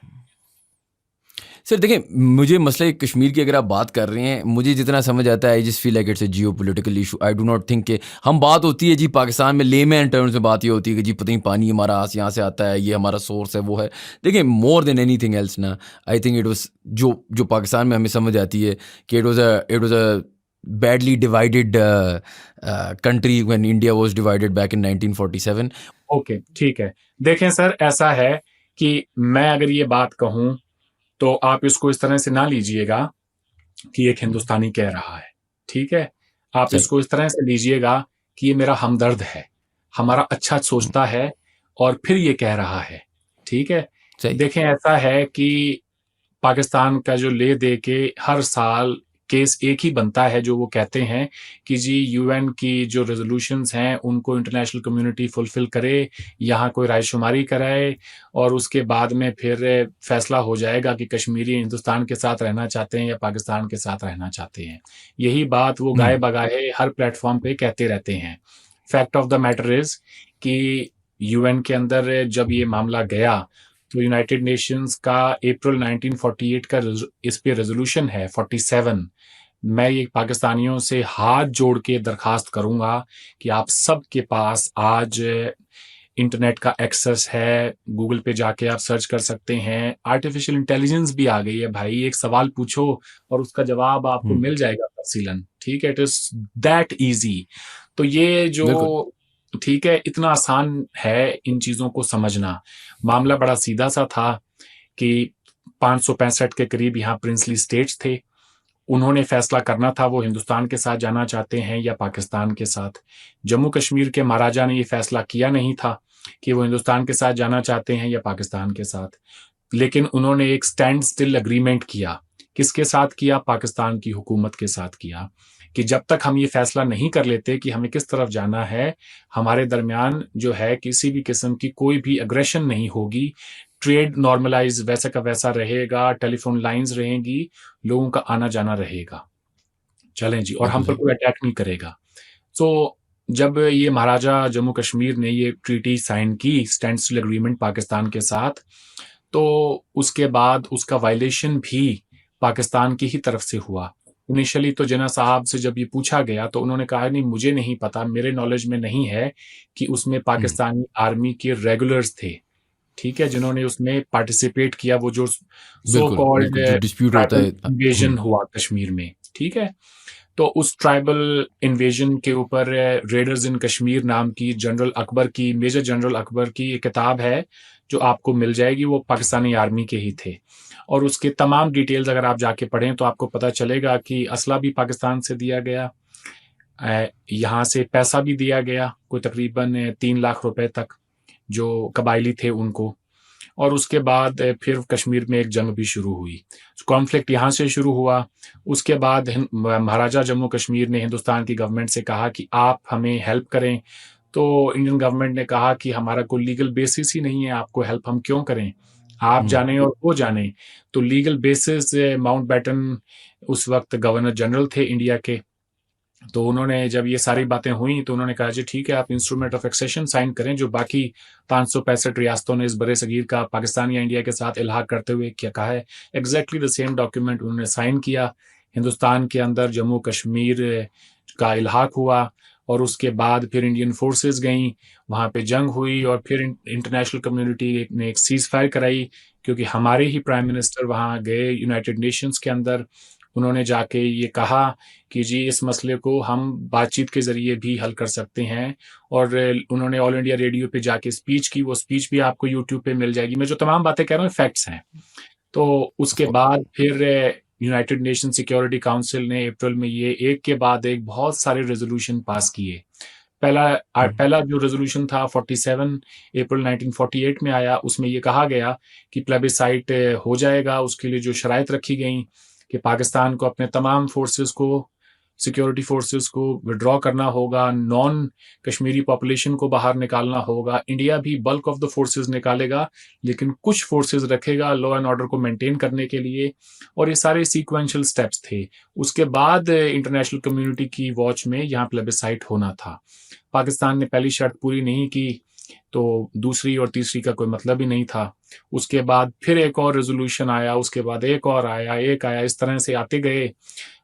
सर देखिए, मुझे मसले कश्मीर की अगर आप बात कर रहे हैं, मुझे जितना समझ आता है I just feel like it's a geo political issue. I do not think कि हम बात होती है जी पाकिस्तान में लेमैन टर्म्स में बात ये होती है कि जी पता नहीं पानी हमारा यहाँ से आता है, ये हमारा सोर्स है, वो है। देखिए मोर देन एनीथिंग एल्स ना, आई थिंक इट वाज जो पाकिस्तान में हमें समझ आती है कि it was a badly divided country when India was divided back in 1947. Okay, ठीक है। देखें सर, ऐसा है कि मैं अगर ये बात कहूं तो आप इसको इस तरह से ना लीजिएगा कि एक हिंदुस्तानी कह रहा है, ठीक है? आप सही। इसको इस तरह से लीजिएगा कि ये मेरा हमदर्द है, हमारा अच्छा सोचता है और फिर ये कह रहा है, ठीक है? सही। देखें, ऐसा है कि पाकिस्तान का जो ले दे के हर साल केस एक ही बनता है, जो वो कहते हैं कि जी यूएन की जो रेजोल्यूशंस हैं उनको इंटरनेशनल कम्युनिटी फुलफिल करे, यहाँ कोई रायशुमारी कराए और उसके बाद में फिर फैसला हो जाएगा कि कश्मीरी हिंदुस्तान के साथ रहना चाहते हैं या पाकिस्तान के साथ रहना चाहते हैं। यही बात वो गाए बगाए हर प्लेटफॉर्म पे कहते रहते हैं। Fact of the matter is कि यूएन के अंदर जब ये मामला गया तो यूनाइटेड नेशंस का अप्रैल 1948 का इस पे रेजोल्यूशन है 47। मैं ये पाकिस्तानियों से हाथ जोड़ के दरखास्त करूंगा कि आप सब के पास आज इंटरनेट का एक्सेस है, गूगल पे जाके आप सर्च कर सकते हैं, आर्टिफिशियल इंटेलिजेंस भी आ गई है भाई, एक सवाल पूछो और उसका जवाब आपको मिल जाएगा तफसीलन, ठीक है? It is that easy. तो ये जो, ठीक है, इतना आसान है इन चीजों को समझना। मामला बड़ा सीधा सा था कि 565 के करीब यहाँ प्रिंसली स्टेट्स थे, उन्होंने फैसला करना था वो हिंदुस्तान के साथ जाना चाहते हैं या पाकिस्तान के साथ। जम्मू कश्मीर के महाराजा ने ये फैसला किया नहीं था कि वो हिंदुस्तान के साथ जाना चाहते हैं या पाकिस्तान के साथ, लेकिन उन्होंने एक स्टैंड स्टिल अग्रीमेंट किया। किसके साथ किया? पाकिस्तान की हुकूमत के साथ किया कि जब तक हम ये फैसला नहीं कर लेते कि हमें किस तरफ जाना है, हमारे दरमियान जो है किसी भी किस्म की कोई भी अग्रेशन नहीं होगी, ट्रेड नॉर्मलाइज वैसा का वैसा रहेगा, टेलीफोन लाइंस रहेंगी, लोगों का आना जाना रहेगा, चलें जी, और हम पर कोई अटैक नहीं करेगा। तो जब ये महाराजा जम्मू कश्मीर ने ये ट्रीटी साइन की, स्टैंड स्टिल एग्रीमेंट पाकिस्तान के साथ, तो उसके बाद उसका वायलेशन भी पाकिस्तान की ही तरफ से हुआ। इनिशियली तो जिन्ना साहब से जब ये पूछा गया तो उन्होंने कहा नहीं मुझे नहीं पता, मेरे नॉलेज में नहीं है कि उसमें पाकिस्तानी आर्मी के रेगुलर्स थे, ठीक है, जिन्होंने उसमें पार्टिसिपेट किया, वो जो सो बिल्कुल कॉल्ड बिल्कुल जो डिस्प्यूट होता ट्राइबल है। इन्वेजन हुआ कश्मीर में, ठीक है। तो उस ट्राइबल इन्वेजन के ऊपर रेडर्स इन कश्मीर नाम की मेजर जनरल अकबर की एक किताब है जो आपको मिल जाएगी, वो पाकिस्तानी आर्मी के ही थे। और उसके तमाम डिटेल्स अगर आप जाके पढ़ें तो आपको पता चलेगा कि असला भी पाकिस्तान से दिया गया, यहाँ से पैसा भी दिया गया, कोई तकरीबन 3 लाख रुपए तक जो कबायली थे उनको। और उसके बाद फिर कश्मीर में एक जंग भी शुरू हुई, कॉन्फ्लिक्ट यहाँ से शुरू हुआ। उसके बाद महाराजा जम्मू कश्मीर ने हिंदुस्तान की गवर्नमेंट से कहा कि आप हमें हेल्प करें, तो इंडियन गवर्नमेंट ने कहा कि हमारा कोई लीगल बेसिस ही नहीं है, आपको हेल्प हम क्यों करें, आप जाने और वो जाने। तो लीगल बेसिस माउंटबेटन उस वक्त गवर्नर जनरल थे इंडिया के, तो उन्होंने जब ये सारी बातें हुई तो उन्होंने कहा जी ठीक है, आप इंस्ट्रूमेंट ऑफ एक्सेशन साइन करें, जो बाकी 565 रियासतों ने इस बड़े सगीर का पाकिस्तान या इंडिया के साथ इल्हाक करते हुए क्या कहा है, एग्जैक्टली द सेम डॉक्यूमेंट उन्होंने साइन किया। हिंदुस्तान के अंदर जम्मू कश्मीर का इल्हाक हुआ और उसके बाद फिर इंडियन फोर्सेस गई, वहाँ पे जंग हुई और फिर इंटरनेशनल कम्युनिटी ने एक सीज फायर कराई, क्योंकि हमारे ही प्राइम मिनिस्टर वहाँ गए यूनाइटेड नेशंस के अंदर। उन्होंने जाके ये कहा कि जी इस मसले को हम बातचीत के ज़रिए भी हल कर सकते हैं, और उन्होंने ऑल इंडिया रेडियो पे जाके स्पीच की, वो स्पीच भी आपको यूट्यूब पे मिल जाएगी। मैं जो तमाम बातें कह रहा हूँ फैक्ट्स हैं। तो उसके बाद फिर यूनाइटेड नेशन सिक्योरिटी काउंसिल ने अप्रैल में ये एक के बाद एक बहुत सारे रेजोल्यूशन पास किए। पहला जो रेजोल्यूशन था 47 अप्रैल 1948 में आया, उसमें ये कहा गया कि प्लेबिसाइट हो जाएगा, उसके लिए जो शराइत रखी गई कि पाकिस्तान को अपने तमाम फोर्सेस को, सिक्योरिटी फोर्सेस को विड्रॉ करना होगा, नॉन कश्मीरी पॉपुलेशन को बाहर निकालना होगा, इंडिया भी बल्क ऑफ द फोर्सेस निकालेगा लेकिन कुछ फोर्सेस रखेगा लॉ एंड ऑर्डर को मेंटेन करने के लिए। और ये सारे सीक्वेंशियल स्टेप्स थे। उसके बाद इंटरनेशनल कम्युनिटी की वॉच में यहाँ प्लेबिसाइट होना था। पाकिस्तान ने पहली शर्त पूरी नहीं की तो दूसरी और तीसरी का कोई मतलब ही नहीं था। उसके बाद फिर एक और रेजोल्यूशन आया, उसके बाद एक और आया, एक आया, इस तरह से आते गए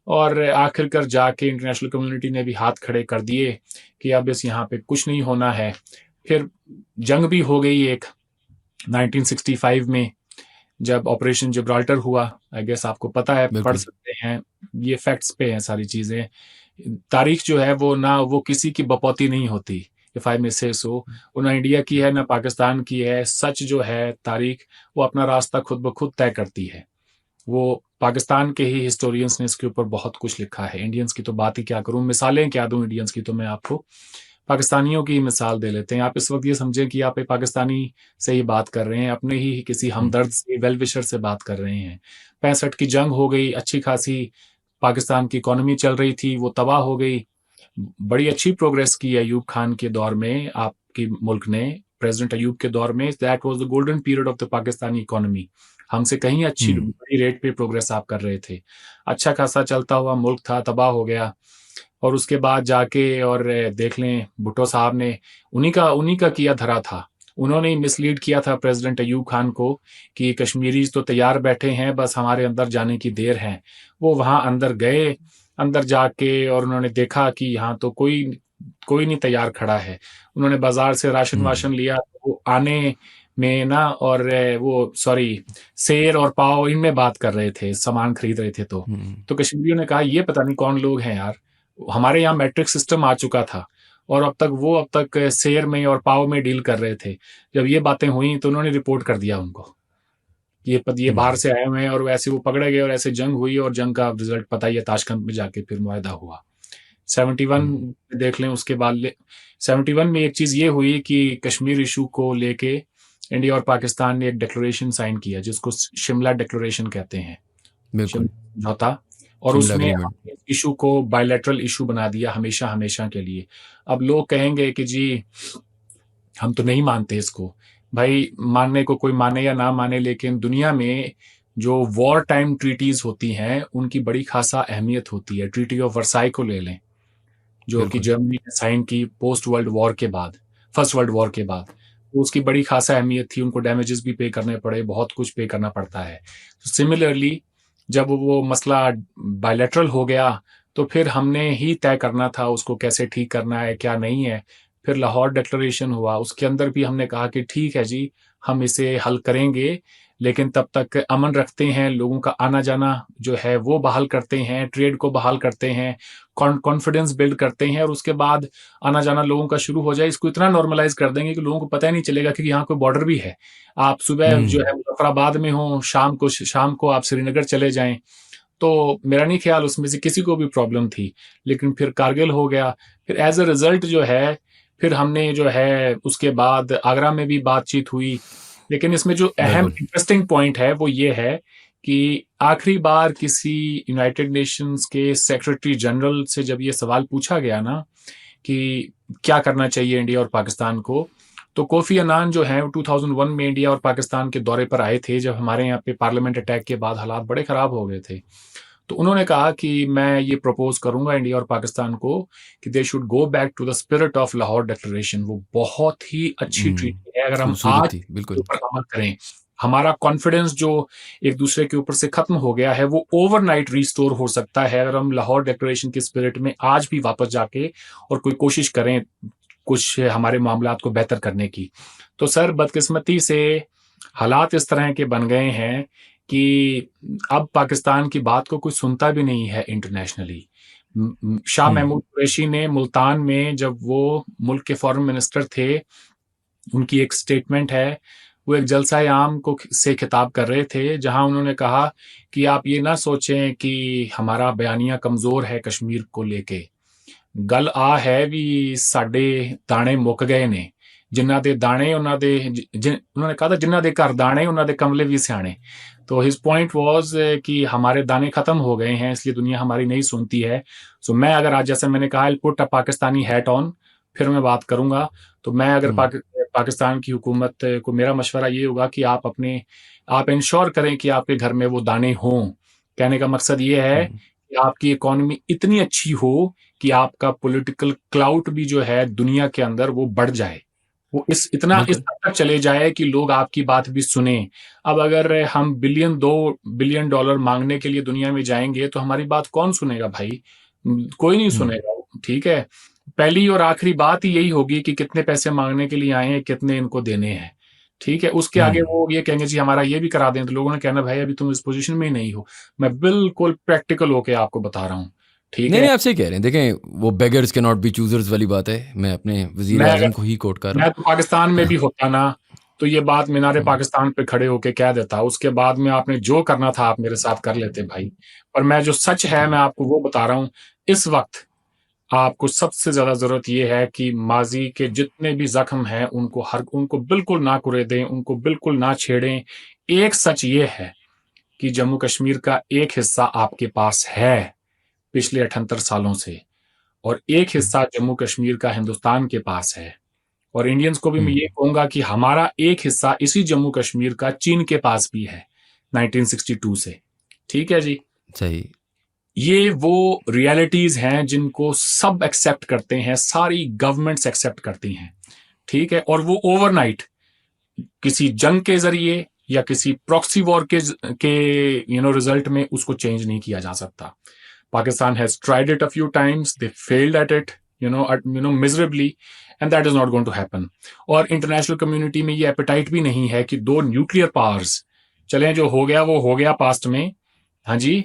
और आखिरकार जाके इंटरनेशनल कम्युनिटी ने भी हाथ खड़े कर दिए कि अब इस यहाँ पे कुछ नहीं होना है। फिर जंग भी हो गई एक 1965 में, जब ऑपरेशन जिब्राल्टर हुआ। आई गेस आपको पता है, पढ़ सकते हैं, ये फैक्ट्स पे हैं सारी चीजें। तारीख जो है वो किसी की बपौती नहीं होती, इफ आई मे से सो। ना इंडिया की है ना पाकिस्तान की है। सच जो है तारीख, वो अपना रास्ता खुद ब खुद तय करती है। वो पाकिस्तान के ही हिस्टोरियंस ने इसके ऊपर बहुत कुछ लिखा है। इंडियंस की तो बात ही क्या करूं, मिसालें क्या दूं इंडियंस की, तो मैं आपको पाकिस्तानियों की मिसाल दे लेते हैं। आप इस वक्त ये समझें कि आप एक पाकिस्तानी से ही बात कर रहे हैं, अपने ही किसी हमदर्द से, वेल विशर से बात कर रहे हैं। 65 की जंग हो गई, अच्छी खासी पाकिस्तान की इकोनॉमी चल रही थी, वो तबाह हो गई। बड़ी अच्छी प्रोग्रेस की अयूब खान के दौर में आपके मुल्क ने, प्रेसिडेंट अयूब के दौर में, that was the golden period of the Pakistani economy. हमसे कहीं अच्छी बड़ी रेट पे प्रोग्रेस आप कर रहे थे। अच्छा खासा चलता हुआ मुल्क था, तबाह हो गया। और उसके बाद जाके और देख लें, भुट्टो साहब ने उन्हीं का किया धरा था। उन्होंने ही मिसलीड किया था प्रेसिडेंट अयूब खान को कि कश्मीरीज तो तैयार बैठे हैं, बस हमारे अंदर जाने की देर है। वो वहां अंदर गए, अंदर जाके और उन्होंने देखा कि यहाँ तो कोई नहीं तैयार खड़ा है। उन्होंने बाजार से राशन वाशन लिया, वो आने में ना, और वो सेर और पाव इनमें बात कर रहे थे, सामान खरीद रहे थे। तो कश्मीरियों ने कहा ये पता नहीं कौन लोग हैं यार, हमारे यहाँ मैट्रिक सिस्टम आ चुका था और अब तक शेर में और पाव में डील कर रहे थे। जब ये बातें हुई तो उन्होंने रिपोर्ट कर दिया उनको, ये बाहर से आए हुए हैं, और वैसे वो पकड़े गए और ऐसे जंग हुई, और जंग का रिजल्ट पता ही है, ताशकंद में जाके फिर मुआहदा हुआ। 71 देख लें। उसके बाद 71 में एक चीज ये हुई कि कश्मीर इशू को लेके इंडिया और पाकिस्तान ने एक डिक्लेरेशन साइन किया जिसको शिमला डिक्लेरेशन कहते हैं, समझौता। और उसमें इशू को बायलैटरल इशू बना दिया हमेशा के लिए। अब लोग कहेंगे कि जी हम तो नहीं मानते इसको। भाई मानने को कोई माने या ना माने, लेकिन दुनिया में जो वॉर टाइम ट्रीटीज होती हैं उनकी बड़ी खासा अहमियत होती है। ट्रीटी ऑफ वर्साई को ले लें, जो कि जर्मनी ने साइन की फर्स्ट वर्ल्ड वॉर के बाद, तो उसकी बड़ी खासा अहमियत थी। उनको डैमेजेस भी पे करने पड़े, बहुत कुछ पे करना पड़ता है। तो सिमिलरली जब वो मसला बायलैटरल हो गया तो फिर हमने ही तय करना था उसको कैसे ठीक करना है, क्या नहीं है। फिर लाहौर डिक्लेरेशन हुआ, उसके अंदर भी हमने कहा कि ठीक है जी, हम इसे हल करेंगे, लेकिन तब तक अमन रखते हैं, लोगों का आना जाना जो है वो बहाल करते हैं, ट्रेड को बहाल करते हैं, कॉन्फिडेंस बिल्ड करते हैं, और उसके बाद आना जाना लोगों का शुरू हो जाए। इसको इतना नॉर्मलाइज कर देंगे कि लोगों को पता ही नहीं चलेगा कि यहाँ कोई बॉर्डर भी है। आप सुबह जो है मुजफ्फराबाद में हो, शाम को आप श्रीनगर चले जाएं, तो मेरा नहीं ख्याल उसमें से किसी को भी प्रॉब्लम थी। लेकिन फिर कारगिल हो गया, फिर एज अ रिजल्ट जो है, फिर हमने जो है उसके बाद आगरा में भी बातचीत हुई। लेकिन इसमें जो अहम बिल्कुल। इंटरेस्टिंग पॉइंट है वो ये है कि आखिरी बार किसी यूनाइटेड नेशंस के सेक्रेटरी जनरल से जब ये सवाल पूछा गया ना कि क्या करना चाहिए इंडिया और पाकिस्तान को, तो कोफी अन्नान जो हैं वो 2001 में इंडिया और पाकिस्तान के दौरे पर आए थे, जब हमारे यहाँ पे पार्लियामेंट अटैक के बाद हालात बड़े खराब हो गए थे। तो उन्होंने कहा कि मैं ये प्रपोज करूंगा इंडिया और पाकिस्तान को कि they should go back to the spirit of Lahore declaration. वो बहुत ही अच्छी ट्रीटी है, अगर हम खूबसूरत आज थी, इसके बिल्कुल। ऊपर अमल करें, हमारा कॉन्फिडेंस जो एक दूसरे के ऊपर से खत्म हो गया है वो ओवरनाइट रिस्टोर हो सकता है, अगर हम लाहौर डिक्लेरेशन की स्पिरिट में आज भी वापस जाके और कोई कोशिश करें कुछ हमारे मामलात को बेहतर करने की। तो सर, बदकिस्मती से हालात इस तरह के बन गए हैं कि अब पाकिस्तान की बात को कोई सुनता भी नहीं है इंटरनेशनली। शाह महमूद कुरैशी ने मुल्तान में, जब वो मुल्क के फॉरेन मिनिस्टर थे, उनकी एक स्टेटमेंट है, वो एक जलसा आम को से खिताब कर रहे थे, जहां उन्होंने कहा कि आप ये ना सोचें कि हमारा बयानिया कमजोर है कश्मीर को लेके, गल आ है भी साडे दाने मुक गए ने, जिन्ना दे दाने उन्ना दे उन्होंने कहा था जिन्ना दे घर दाने उन्ना दे कमले भी सियाने। तो हिज पॉइंट वाज कि हमारे दाने खत्म हो गए हैं, इसलिए दुनिया हमारी नहीं सुनती है। सो मैं अगर आज, जैसे मैंने कहा, put a Pakistani hat on, फिर मैं बात करूंगा, तो मैं अगर पाकिस्तान की हुकूमत को मेरा मशवरा ये होगा कि आप इंश्योर करें कि आपके घर में वो दाने हों। कहने का मकसद ये है कि आपकी इकोनॉमी इतनी अच्छी हो कि आपका पॉलिटिकल क्लाउट भी जो है दुनिया के अंदर वो बढ़ जाए, वो इस हद तक चले जाए कि लोग आपकी बात भी सुने। अब अगर हम $2 बिलियन मांगने के लिए दुनिया में जाएंगे तो हमारी बात कौन सुनेगा भाई? कोई नहीं सुनेगा। ठीक है, पहली और आखिरी बात ही यही होगी कि कितने पैसे मांगने के लिए आए हैं, कितने इनको देने हैं। ठीक है, उसके आगे वो ये कहेंगे जी हमारा ये भी करा दें, तो लोगों ने कहना भाई अभी तुम इस पोजीशन में ही नहीं हो। मैं बिल्कुल प्रैक्टिकल होके आपको बता रहा हूँ। ठीक नहीं है, नहीं, आप सही कह रहे हैं। देखें, वो बेगर्स के नॉट बी चूजर्स वाली बात है। मैं अपने वजीर आजम को ही कोट कर रहा मैं हूँ। तो पाकिस्तान में भी होता ना तो ये बात मीनारे पाकिस्तान पे खड़े होके कह देता। उसके बाद में आपने जो करना था आप मेरे साथ कर लेते भाई। पर मैं जो सच है मैं आपको वो बता रहा हूँ। इस वक्त आपको सबसे ज्यादा जरूरत ये है कि माजी के जितने भी जख्म हैं उनको बिल्कुल ना कुरेदें, उनको बिल्कुल ना छेड़ें। एक सच ये है कि जम्मू कश्मीर का एक हिस्सा आपके पास है पिछले 78 सालों से, और एक हिस्सा जम्मू कश्मीर का हिंदुस्तान के पास है। और इंडियंस को भी मैं ये कहूंगा कि हमारा एक हिस्सा इसी जम्मू कश्मीर का चीन के पास भी है 1962 से। ठीक है जी, सही। ये वो रियलिटीज हैं जिनको सब एक्सेप्ट करते हैं, सारी गवर्नमेंट्स एक्सेप्ट करती हैं। ठीक है, और वो ओवरनाइट किसी जंग के जरिए या किसी प्रॉक्सी वॉर के रिजल्ट में उसको चेंज नहीं किया जा सकता। Pakistan has tried it a few times, they failed at it miserably, and that is not going to happen. और इंटरनेशनल कम्युनिटी में ये एपेटाइट भी नहीं है कि 2 न्यूक्लियर पावर्स चलें, जो हो गया वो हो गया पास्ट में, हाँ जी,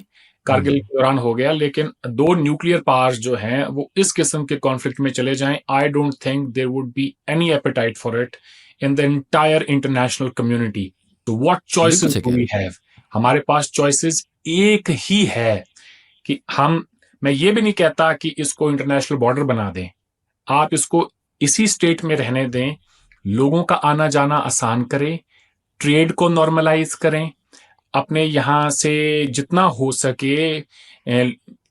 कारगिल के दौरान हो गया, लेकिन 2 न्यूक्लियर पावर्स जो हैं वो इस किस्म के कॉन्फ्लिक्ट में चले जाएं, I don't think there would be any appetite for it in the entire international community. तो what choices do we have? हमारे पास चॉइसेस एक ही है कि मैं ये भी नहीं कहता कि इसको इंटरनेशनल बॉर्डर बना दें, आप इसको इसी स्टेट में रहने दें, लोगों का आना जाना आसान करें, ट्रेड को नॉर्मलाइज करें, अपने यहाँ से जितना हो सके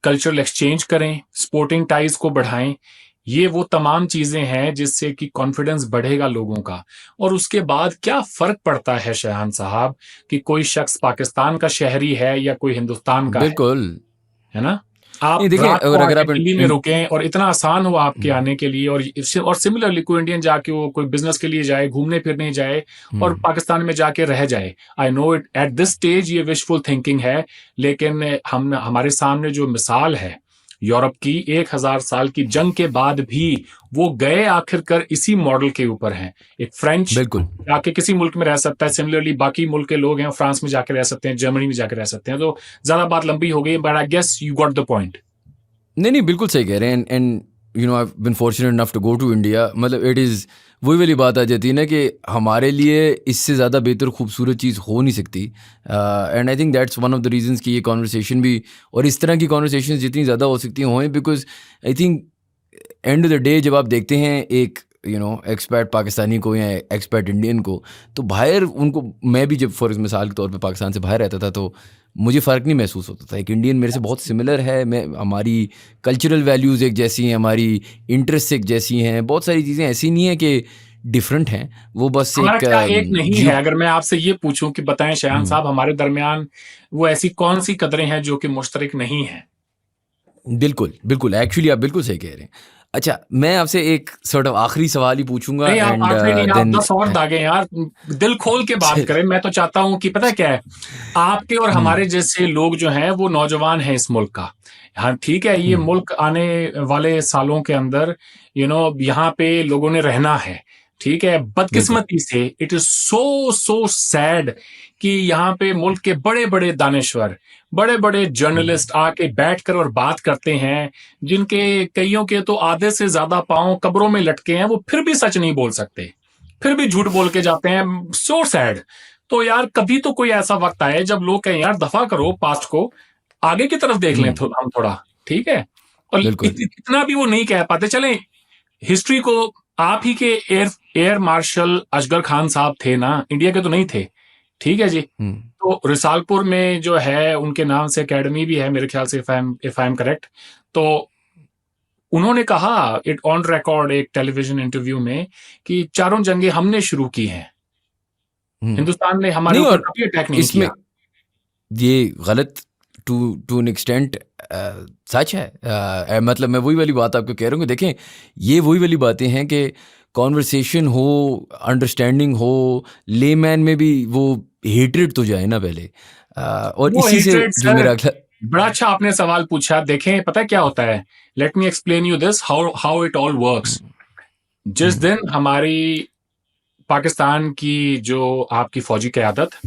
कल्चरल एक्सचेंज करें, स्पोर्टिंग टाइज को बढ़ाएं। ये वो तमाम चीजें हैं जिससे कि कॉन्फिडेंस बढ़ेगा लोगों का। और उसके बाद क्या फर्क पड़ता है शाहान साहब कि कोई शख्स पाकिस्तान का शहरी है या कोई हिंदुस्तान का है ना? आप देखिए, अगर आप दिल्ली में रुकें और इतना आसान हो आपके आने के लिए, और सिमिलरली कोई इंडियन जाके वो कोई बिजनेस के लिए जाए, घूमने फिरने जाए और पाकिस्तान में जाके रह जाए, I know it at this stage ये विशफुल थिंकिंग है, लेकिन हमारे सामने जो मिसाल है यूरोप की 1000 साल की जंग के बाद भी वो गए आखिरकार इसी मॉडल के ऊपर हैं। एक फ्रेंच बिल्कुल जाके किसी मुल्क में रह सकता है, सिमिलरली बाकी मुल्क के लोग हैं फ्रांस में जाके रह सकते हैं, जर्मनी में जाके रह सकते हैं। तो ज्यादा बात लंबी हो गई, but I guess you got the point. नहीं बिल्कुल सही कह रहे हैं। And you know I been fortunate enough to go to India. मतलब इट इज़ वही वाली बात आ जाती है ना कि हमारे लिए इससे ज़्यादा बेहतर खूबसूरत चीज़ हो नहीं सकती। And I think that's one of the reasons कि ये कॉन्वर्सेशन भी और इस तरह की कॉन्वर्सेशन जितनी ज़्यादा हो सकती हैं होएं, because I think end of the day जब आप देखते हैं एक एक्सपैट पाकिस्तानी को या एक्सपैट इंडियन को, तो बाहर उनको, मैं भी जब फॉर मिसाल के तौर पे पाकिस्तान से बाहर रहता था तो मुझे फ़र्क नहीं महसूस होता था। एक इंडियन मेरे से बहुत सिमिलर है, मैं हमारी कल्चरल वैल्यूज़ एक जैसी हैं, हमारी इंटरेस्ट एक जैसी हैं, बहुत सारी चीज़ें ऐसी नहीं है कि डिफरेंट हैं, वो बस हमारा क्या एक नहीं जियो है? अगर मैं आपसे ये पूछूं कि बताएं शयान साहब, हमारे दरमियान वो ऐसी कौन सी कदरें हैं जो कि मुश्तरक नहीं है? बिल्कुल एक्चुअली आप बिल्कुल सही कह रहे हैं। अच्छा, मैं आपसे एक सॉर्ट ऑफ आखिरी सवाल ही पूछूंगा नहीं, आप एंड आखिरी नहीं, आप देन 10 और दागे यार, दिल खोल के बात करें। मैं तो चाहता हूं कि पता क्या है, आपके और हमारे जैसे लोग जो हैं वो नौजवान हैं इस मुल्क का। हाँ ठीक है, ये मुल्क आने वाले सालों के अंदर यहाँ पे लोगों ने रहना है, ठीक है। बदकिस्मती से इट इज सो सैड कि यहाँ पे मुल्क के बड़े बड़े दानिश्वर, बड़े बड़े जर्नलिस्ट आके बैठकर और बात करते हैं, जिनके कईयों के तो आधे से ज्यादा पांव कब्रों में लटके हैं, वो फिर भी सच नहीं बोल सकते, फिर भी झूठ बोल के जाते हैं। So sad. तो यार कभी तो कोई ऐसा वक्त आए जब लोग कहें यार दफा करो पास्ट को, आगे की तरफ देख लें हम थोड़ा, ठीक है। और बिल्कुल इतना भी वो नहीं कह पाते। चलें हिस्ट्री को, आप ही के एयर मार्शल असगर खान साहब थे ना, इंडिया के तो नहीं थे, ठीक है जी। तो रिसालपुर में जो है उनके नाम से एकेडमी भी है मेरे ख्याल से, इफ आई एम करेक्ट। तो उन्होंने कहा इट ऑन रिकॉर्ड एक टेलीविजन इंटरव्यू में कि चारों जंगें हमने शुरू की हैं, हिंदुस्तान ने हमारे नहीं, ऊपर और कभी अटैक नहीं इसमें किया। ये गलत टू एन एक्सटेंट सच है। मतलब मैं वही वाली बात आपको कह रहा हूँ कि देखें, ये वही वाली बातें हैं कि कॉन्वर्सेशन हो, अंडरस्टैंडिंग हो, लेमैन में भी वो हेट्रेड तो जाए ना पहले। और वो इसी से हेट्रेड जो मेरा अगला बड़ा अच्छा आपने सवाल पूछा। देखें पता क्या होता है, let me explain you this how it all works. जिस दिन हमारी पाकिस्तान की जो आपकी फौजी क़यादत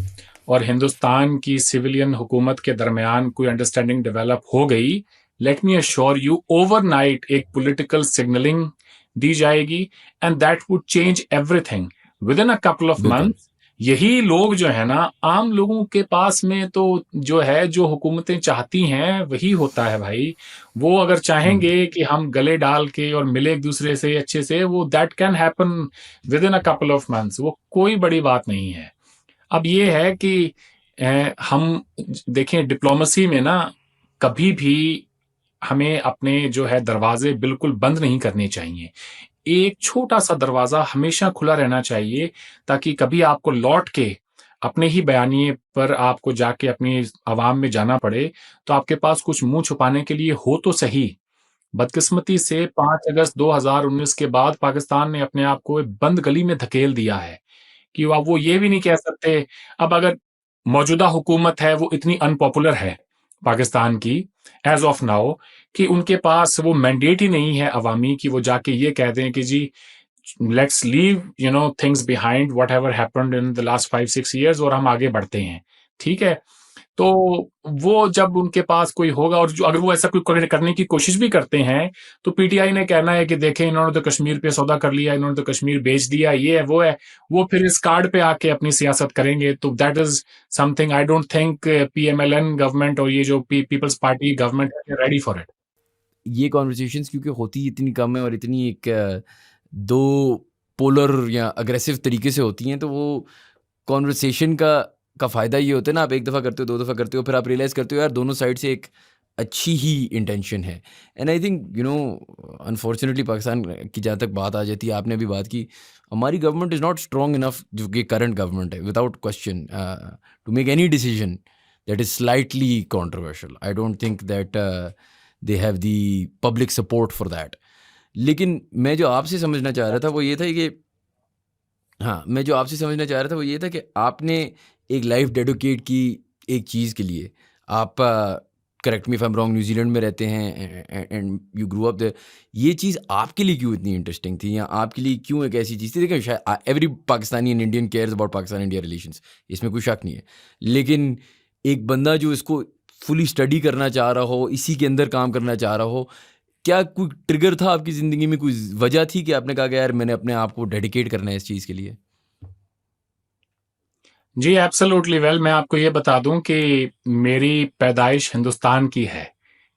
और हिंदुस्तान की सिविलियन हुकूमत के दरमियान कोई अंडरस्टैंडिंग डेवलप हो गई, let me assure you overnight एक पॉलिटिकल सिग्नलिंग दी जाएगी and that would change everything with in a couple of बिल्कुल मंथ। यही लोग जो है ना, आम लोगों के पास में तो जो है, जो हुकूमतें चाहती हैं वही होता है भाई। वो अगर चाहेंगे कि हम गले डाल के और मिले एक दूसरे से अच्छे से, वो that can happen with in a couple of months, वो कोई बड़ी बात नहीं है। अब ये है कि हम देखें डिप्लोमेसी में ना, कभी भी हमें अपने जो है दरवाजे बिल्कुल बंद नहीं करने चाहिए। एक छोटा सा दरवाजा हमेशा खुला रहना चाहिए, ताकि कभी आपको लौट के अपने ही बयानिए पर आपको जाके अपनी आवाम में जाना पड़े तो आपके पास कुछ मुंह छुपाने के लिए हो तो सही। बदकिस्मती से 5 अगस्त 2019 के बाद पाकिस्तान ने अपने आप को एक बंद गली में धकेल दिया है कि अब वो ये भी नहीं कह सकते। अब अगर मौजूदा हुकूमत है वो इतनी अनपॉपुलर है पाकिस्तान की एज ऑफ नाउ, कि उनके पास वो मैंडेट ही नहीं है अवामी कि वो जाके ये कह दें कि जी let's leave things behind whatever happened in the last 5-6 years और हम आगे बढ़ते हैं, ठीक है। तो वो जब उनके पास कोई होगा, और जो अगर वो ऐसा कोई करने की कोशिश भी करते हैं तो पीटीआई ने कहना है कि देखें इन्होंने तो कश्मीर पे सौदा कर लिया, इन्होंने तो कश्मीर बेच दिया, ये है वो है। वो फिर इस कार्ड पे आके अपनी सियासत करेंगे। तो that is something I don't think PMLN government और ये जो पीपल्स पार्टी गवर्नमेंट है रेडी फॉर इट। ये कॉन्वर्सेशंस क्योंकि होती इतनी कम है और इतनी एक दो पोलर या अग्रेसिव तरीके से होती हैं, तो वो कॉन्वर्सेशन का फ़ायदा ये होता है ना, आप एक दफ़ा करते हो, 2 दफ़ा करते हो, फिर आप रियलाइज़ करते हो यार दोनों साइड से एक अच्छी ही इंटेंशन है। And I think unfortunately Pakistan की जहाँ तक बात आ जाती है, आपने अभी बात की, हमारी government is not strong enough, जो कि करंट गवर्नमेंट है, without question to make any decision that is slightly controversial. I don't think that they have the public support for that. लेकिन मैं जो आपसे समझना चाह रहा था वो ये था कि मैं जो आपसे समझना चाह रहा था वो ये था कि आपने एक लाइफ डेडिकेट की एक चीज़ के लिए। आप correct me if I am wrong, New Zealand में रहते हैं and you grow up there, ये चीज़ आपके लिए क्यों इतनी इंटरेस्टिंग थी, या आपके लिए क्यों एक ऐसी चीज़ थी? देखिए शायद every Pakistani and Indian cares about Pakistan India relations, इसमें कोई शक नहीं है, लेकिन एक बंदा जो इसको फुली स्टडी करना चाह रहा हो, इसी के अंदर काम करना चाह रहा हो, क्या कोई ट्रिगर था आपकी ज़िंदगी में, कोई वजह थी कि आपने कहा कि यार मैंने अपने आप को डेडिकेट करना है इस चीज़ के लिए? जी, एब्सोल्युटली वेल, मैं आपको ये बता दूं कि मेरी पैदाइश हिंदुस्तान की है।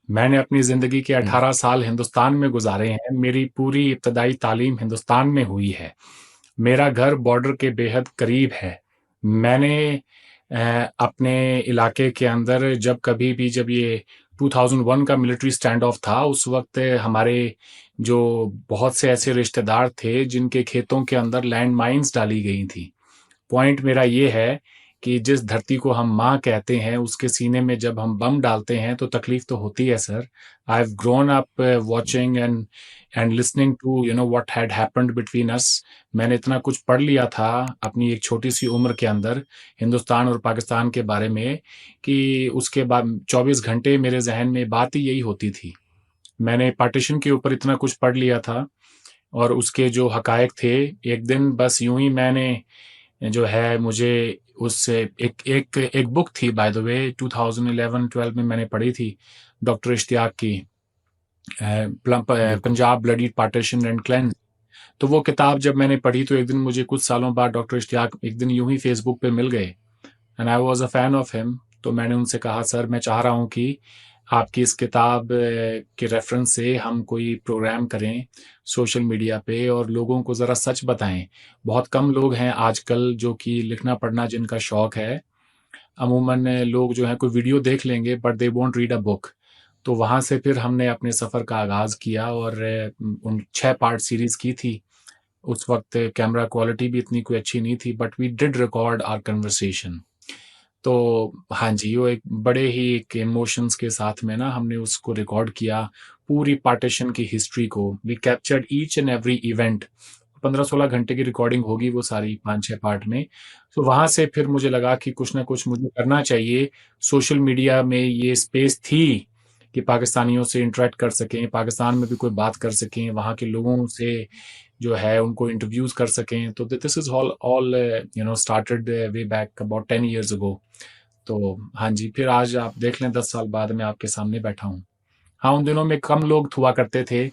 मैंने अपनी ज़िंदगी के 18 साल हिंदुस्तान में गुजारे हैं। मेरी पूरी इब्तदाई तालीम हिंदुस्तान में हुई है। मेरा घर बॉर्डर के बेहद करीब है। मैंने अपने इलाके के अंदर जब कभी भी, जब ये 2001 का मिलिट्री स्टैंड ऑफ था, उस वक्त हमारे जो बहुत से ऐसे रिश्तेदार थे जिनके खेतों के अंदर लैंड माइन्स डाली गई थी। पॉइंट मेरा ये है कि जिस धरती को हम माँ कहते हैं, उसके सीने में जब हम बम डालते हैं तो तकलीफ तो होती है sir. I have grown up watching and listening to what had happened between us. मैंने इतना कुछ पढ़ लिया था अपनी एक छोटी सी उम्र के अंदर हिंदुस्तान और पाकिस्तान के बारे में, कि उसके बाद 24 घंटे मेरे जहन में बात ही यही होती थी। मैंने पार्टीशन के ऊपर इतना कुछ पढ़ लिया था और उसके जो हकायक थे, एक दिन बस यूं ही मैंने जो है, मुझे उससे एक बुक थी बाय द वे, 2011-12 में मैंने पढ़ी थी डॉक्टर इश्तियाक की, Punjab bloody partition and cleanse. तो वो किताब जब मैंने पढ़ी तो एक दिन मुझे कुछ सालों बाद डॉक्टर इश्तियाक एक दिन यूं ही फेसबुक पे मिल गए and I was a fan of him. तो मैंने उनसे कहा, सर मैं चाह रहा हूं कि आपकी इस किताब के रेफरेंस से हम कोई प्रोग्राम करें सोशल मीडिया पे और लोगों को ज़रा सच बताएं। बहुत कम लोग हैं आजकल जो कि लिखना पढ़ना जिनका शौक है। अमूमन लोग जो है कोई वीडियो देख लेंगे but they won't read a book. तो वहाँ से फिर हमने अपने सफ़र का आगाज़ किया और उन 6 पार्ट सीरीज़ की थी। उस वक्त कैमरा क्वालिटी भी इतनी कोई अच्छी नहीं थी but we did record our conversation. तो हाँ जी, वो एक बड़े ही एक इमोशंस के साथ में ना हमने उसको रिकॉर्ड किया, पूरी पार्टीशन की हिस्ट्री को। We captured each and every event. 15-16 घंटे की रिकॉर्डिंग होगी वो सारी 5-6 पार्ट में। तो वहाँ से फिर मुझे लगा कि कुछ ना कुछ मुझे करना चाहिए। सोशल मीडिया में ये स्पेस थी कि पाकिस्तानियों से इंटरेक्ट कर सकें, पाकिस्तान में भी कोई बात कर सकें, वहाँ के लोगों से जो है उनको इंटरव्यूज़ कर सकें। तो this is all started way back about 10 years ago. तो हाँ जी, फिर आज आप देख लें 10 साल बाद मैं आपके सामने बैठा हूँ। हाँ, उन दिनों में कम लोग हुआ करते थे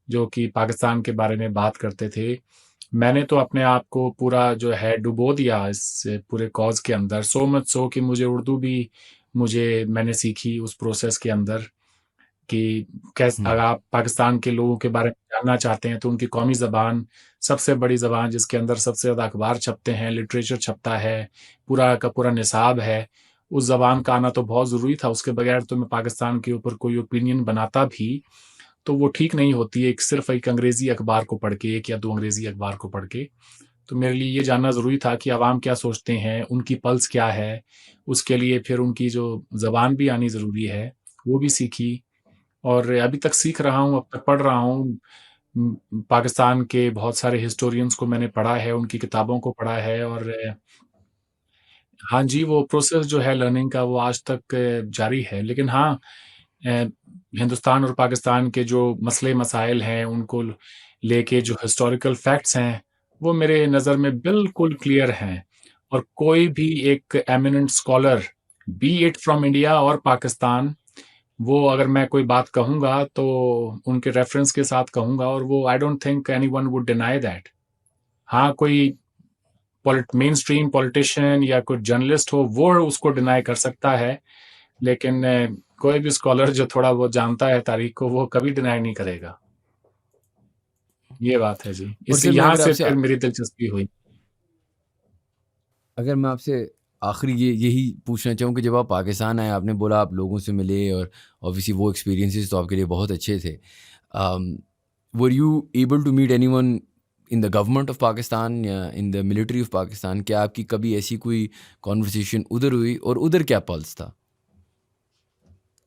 जो कि पाकिस्तान के बारे में बात करते थे। मैंने तो अपने आप को पूरा जो है डुबो दिया इस पूरे कॉज़ के अंदर, सो मच सो कि मुझे उर्दू भी मैंने सीखी उस प्रोसेस के अंदर, कि अगर आप पाकिस्तान के लोगों के बारे में जानना चाहते हैं तो उनकी कौमी ज़बान सबसे बड़ी ज़बान, जिसके अंदर सबसे ज़्यादा अखबार छपते हैं, लिटरेचर छपता है, पूरा का पूरा निसाब है, उस ज़बान का आना तो बहुत ज़रूरी था। उसके बगैर तो मैं पाकिस्तान के ऊपर कोई ओपिनियन बनाता भी तो वो ठीक नहीं होती है, सिर्फ़ एक अंग्रेज़ी अखबार को पढ़ के, 1 या 2 अंग्रेज़ी अखबार को पढ़ के। तो मेरे लिए ये जानना ज़रूरी था कि अवाम क्या सोचते हैं, उनकी पल्स क्या है, उसके लिए फिर उनकी जो ज़बान भी आनी ज़रूरी है, वो भी सीखी और अभी तक सीख रहा हूँ, अब तक पढ़ रहा हूँ। पाकिस्तान के बहुत सारे हिस्टोरियंस को मैंने पढ़ा है, उनकी किताबों को पढ़ा है और हाँ जी, वो प्रोसेस जो है लर्निंग का वो आज तक जारी है। लेकिन हाँ, हिंदुस्तान और पाकिस्तान के जो मसले मसाइल हैं, उनको लेके जो हिस्टोरिकल फैक्ट्स हैं, वो मेरे नज़र में बिल्कुल क्लियर हैं और कोई भी एक eminent scholar, B it from India और पाकिस्तान, वो अगर मैं कोई बात कहूँगा तो उनके रेफरेंस के साथ कहूँगा और वो आई don't think anyone would deny that. हाँ, कोई मेन स्ट्रीम पॉलिटिशियन या कोई जर्नलिस्ट हो वो उसको डिनाई कर सकता है, लेकिन कोई भी स्कॉलर जो थोड़ा बहुत जानता है तारीख को वो कभी डिनाई नहीं करेगा। ये बात है जी। और इससे चलो यहाँ अगर से आपसे फिर मेरी दिलचस्पी हुई। अगर मैं आपसे आखिरी यही पूछना चाहूँ कि जब आप पाकिस्तान आए, आपने बोला आप लोगों से मिले और ऑब्वियसली वो एक्सपीरियंसेस तो आपके लिए बहुत अच्छे थे। Were you able to meet anyone in the government of Pakistan या in the military of Pakistan? क्या आपकी कभी ऐसी कोई कॉन्वर्सेशन उधर हुई और उधर क्या पल्स था?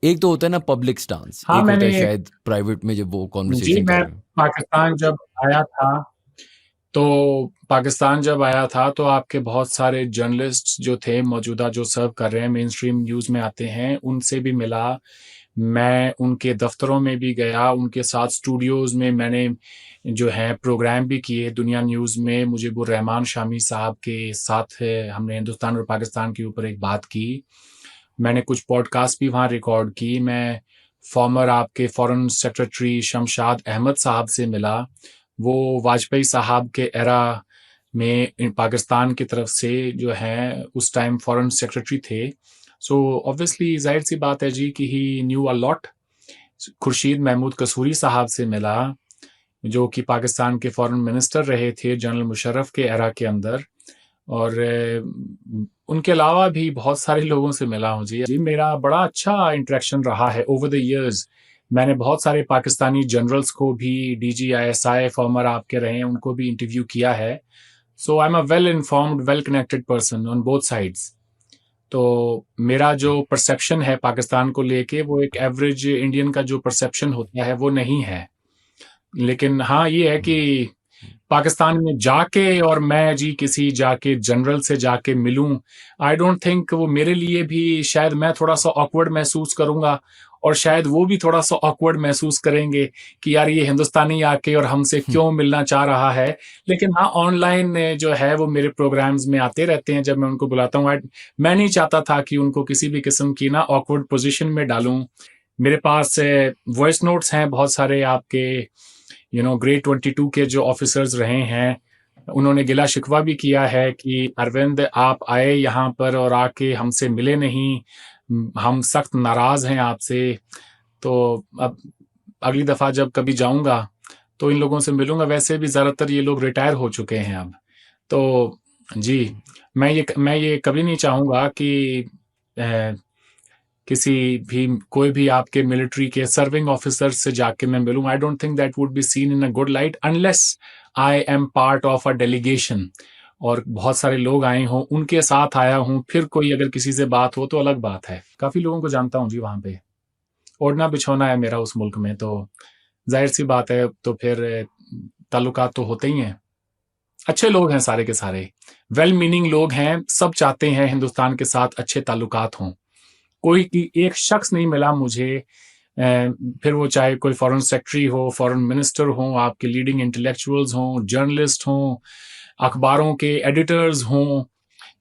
एक तो होता है ना पब्लिक स्टांस, हाँ, एक होता है मैंने शायद प्राइवेट में जब वो जी, कॉन्वर्सेशन कर मैं रहे हो। पाकिस्तान जब आया था तो पाकिस्तान जब आया था तो आपके बहुत सारे जर्नलिस्ट जो थे मौजूदा, जो सर्व कर रहे हैं, मेन स्ट्रीम न्यूज़ में आते हैं, उनसे भी मिला। मैं उनके दफ्तरों में भी गया, उनके साथ स्टूडियोज़ में मैंने जो है प्रोग्राम भी किए। दुनिया न्यूज़ में मुजीबुर रहमान शामी साहब के साथ हमने हिंदुस्तान और पाकिस्तान के ऊपर एक बात की। मैंने कुछ पॉडकास्ट भी वहाँ रिकॉर्ड की। मैं फॉर्मर आपके फॉरेन सेक्रेटरी शमशाद अहमद साहब से मिला। वो वाजपेयी साहब के एरा में पाकिस्तान की तरफ से जो है उस टाइम फॉरेन सेक्रेटरी थे। सो ऑब्वियसली जाहिर सी बात है जी कि he knew a lot. Khurshid Mahmud Kasuri साहब से मिला, जो कि पाकिस्तान के फॉरेन मिनिस्टर रहे थे जनरल मुशर्रफ के एरा के अंदर। और उनके अलावा भी बहुत सारे लोगों से मिला हूँ जी। मेरा बड़ा अच्छा इंटरेक्शन रहा है ओवर द ईयर्स। मैंने बहुत सारे पाकिस्तानी जनरल्स को भी, DGISI फॉर्मर आपके रहे हैं, उनको भी इंटरव्यू किया है। So I am a well informed, well connected person on both sides. तो मेरा जो परसेप्शन है पाकिस्तान को लेके, वो एक एवरेज इंडियन का जो परसेप्शन होता है वो नहीं है। लेकिन हाँ, ये है कि पाकिस्तान में जाके और मैं जी किसी जाके जनरल से जाके मिलूं, आई डोंट थिंक वो मेरे लिए भी, शायद मैं थोड़ा सा ऑकवर्ड महसूस करूंगा और शायद वो भी थोड़ा सा ऑकवर्ड महसूस करेंगे कि यार ये हिंदुस्तानी आके और हमसे क्यों मिलना चाह रहा है। लेकिन हाँ, ऑनलाइन जो है वो मेरे प्रोग्राम्स में आते रहते हैं जब मैं उनको बुलाता हूँ। मैं नहीं चाहता था कि उनको किसी भी किस्म की ना ऑकवर्ड पोजीशन में डालूं। मेरे पास वॉइस नोट्स हैं बहुत सारे आपके ग्रेड 22 के जो ऑफिसर्स रहे हैं, उन्होंने गिला शिकवा भी किया है कि अरविंद आप आए यहाँ पर और आके हमसे मिले नहीं, हम सख्त नाराज़ हैं आपसे। तो अब अगली दफ़ा जब कभी जाऊँगा तो इन लोगों से मिलूँगा। वैसे भी ज़्यादातर ये लोग रिटायर हो चुके हैं अब। तो जी, मैं ये कभी नहीं चाहूँगा कि किसी भी, कोई भी आपके मिलिट्री के सर्विंग ऑफिसर से जाके मैं मिलूं। आई don't think that would be seen in a good light unless I am part of a delegation और बहुत सारे लोग आए हों, उनके साथ आया हूं, फिर कोई अगर किसी से बात हो तो अलग बात है। काफ़ी लोगों को जानता हूं जी वहाँ पे, ओढ़ना बिछौना है मेरा उस मुल्क में, तो जाहिर सी बात है तो फिर ताल्लुकात तो होते ही हैं। अच्छे लोग हैं सारे के सारे, वेल मीनिंग लोग हैं, सब चाहते हैं हिंदुस्तान के साथ अच्छे ताल्लुकात हों। कोई की एक शख्स नहीं मिला मुझे, फिर वो चाहे कोई फॉरेन सेक्रेटरी हो, फॉरेन मिनिस्टर हो, आपके लीडिंग इंटेलेक्चुअल्स हों, जर्नलिस्ट हों, अखबारों के एडिटर्स हों,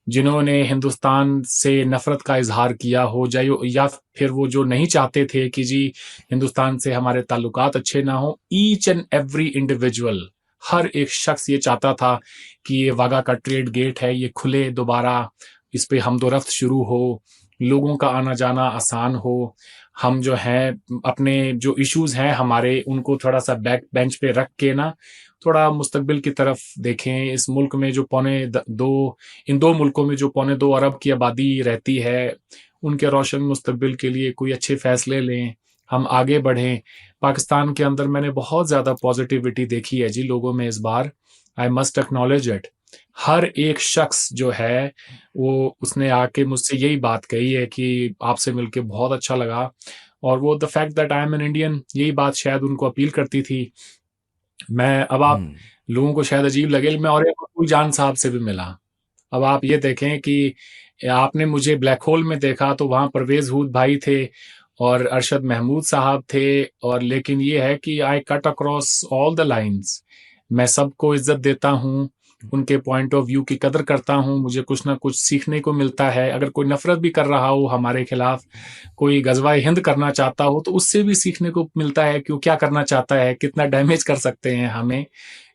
जिन्होंने हिंदुस्तान से नफ़रत का इजहार किया हो, या फिर वो जो नहीं चाहते थे कि जी हिंदुस्तान से हमारे ताल्लुकात अच्छे ना हो। ईच एंड एवरी इंडिविजुअल, हर एक शख्स ये चाहता था कि ये वाघा का ट्रेड गेट है, ये खुले दोबारा, इस पे हमदोरफ्त शुरू हो, लोगों का आना जाना आसान हो, हम जो हैं अपने जो इश्यूज हैं हमारे, उनको थोड़ा सा बैक बेंच पे रख के ना थोड़ा मुस्तकबिल की तरफ देखें। इस मुल्क में जो इन दो मुल्कों में जो 2.25 अरब की आबादी रहती है, उनके रोशन मुस्तकबिल के लिए कोई अच्छे फैसले लें, हम आगे बढ़ें। पाकिस्तान के अंदर मैंने बहुत ज़्यादा पॉजिटिविटी देखी है जी लोगों में इस बार, आई मस्ट एक्नॉलेज इट। हर एक शख्स जो है वो, उसने आके मुझसे यही बात कही है कि आपसे मिलके बहुत अच्छा लगा, और वो the fact that I am an Indian, यही बात शायद उनको अपील करती थी। मैं अब आप लोगों को शायद अजीब लगे, मैं और मकबूल जान साहब से भी मिला। अब आप ये देखें कि आपने मुझे ब्लैक होल में देखा तो वहाँ परवेज़ हूद भाई थे और अरशद महमूद साहब थे, और लेकिन ये है कि I cut across all the lines. मैं सबको इज्जत देता हूँ, उनके पॉइंट ऑफ व्यू की कदर करता हूँ, मुझे कुछ ना कुछ सीखने को मिलता है। अगर कोई नफरत भी कर रहा हो हमारे खिलाफ, कोई गजवाए हिंद करना चाहता हो, तो उससे भी सीखने को मिलता है कि क्या करना चाहता है, कितना डैमेज कर सकते हैं हमें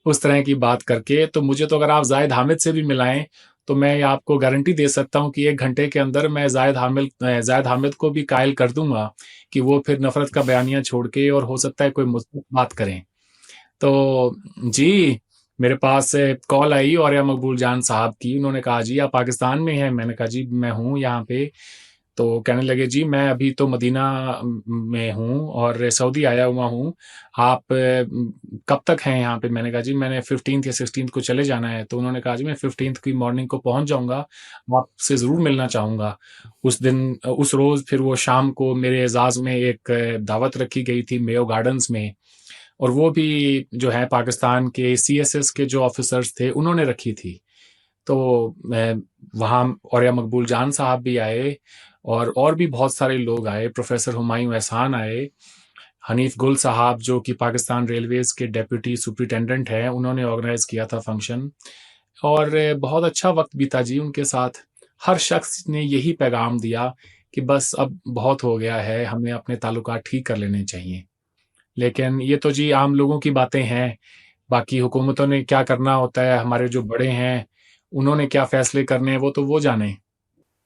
उस तरह की बात करके। तो मुझे तो अगर आप जाहिद हामिद से भी मिलाएं तो मैं आपको गारंटी दे सकता हूं कि 1 घंटे के अंदर मैं जाहिद हामिद को भी कायल कर दूंगा कि वो फिर नफरत का बयानिया छोड़ के, और हो सकता है कोई मुझसे बात करें। तो जी, मेरे पास कॉल आई और या मकबूल जान साहब की, उन्होंने कहा जी आप पाकिस्तान में हैं? मैंने कहा जी मैं हूँ यहाँ पे। तो कहने लगे जी मैं अभी तो मदीना में हूँ और सऊदी आया हुआ हूँ, आप कब तक हैं यहाँ पे? मैंने कहा जी मैंने 15th या 16th को चले जाना है। तो उन्होंने कहा जी मैं 15th की मॉर्निंग को पहुँच जाऊँगा, आपसे ज़रूर मिलना चाहूँगा। उस दिन, उस रोज़ फिर वो शाम को मेरे एजाज़ में एक दावत रखी गई थी मेयो गार्डन्स में, और वो भी जो है पाकिस्तान के CSS के जो ऑफिसर्स थे उन्होंने रखी थी। तो वहाँ औरिया मकबूल जान साहब भी आए और भी बहुत सारे लोग आए, प्रोफेसर हुमायूं एहसान आए, हनीफ गुल साहब जो कि पाकिस्तान रेलवेज़ के डेप्यूटी सुपरिटेंडेंट हैं, उन्होंने ऑर्गेनाइज़ किया था फंक्शन और बहुत अच्छा वक्त बीता जी उनके साथ। हर शख्स ने यही पैगाम दिया कि बस अब बहुत हो गया है, हमें अपने ताल्लुकात ठीक कर लेने चाहिए। लेकिन ये तो जी आम लोगों की बातें हैं, बाकी हुकूमतों ने क्या करना होता है, हमारे जो बड़े हैं, उन्होंने क्या फ़ैसले करने हैं, वो तो वो जानें।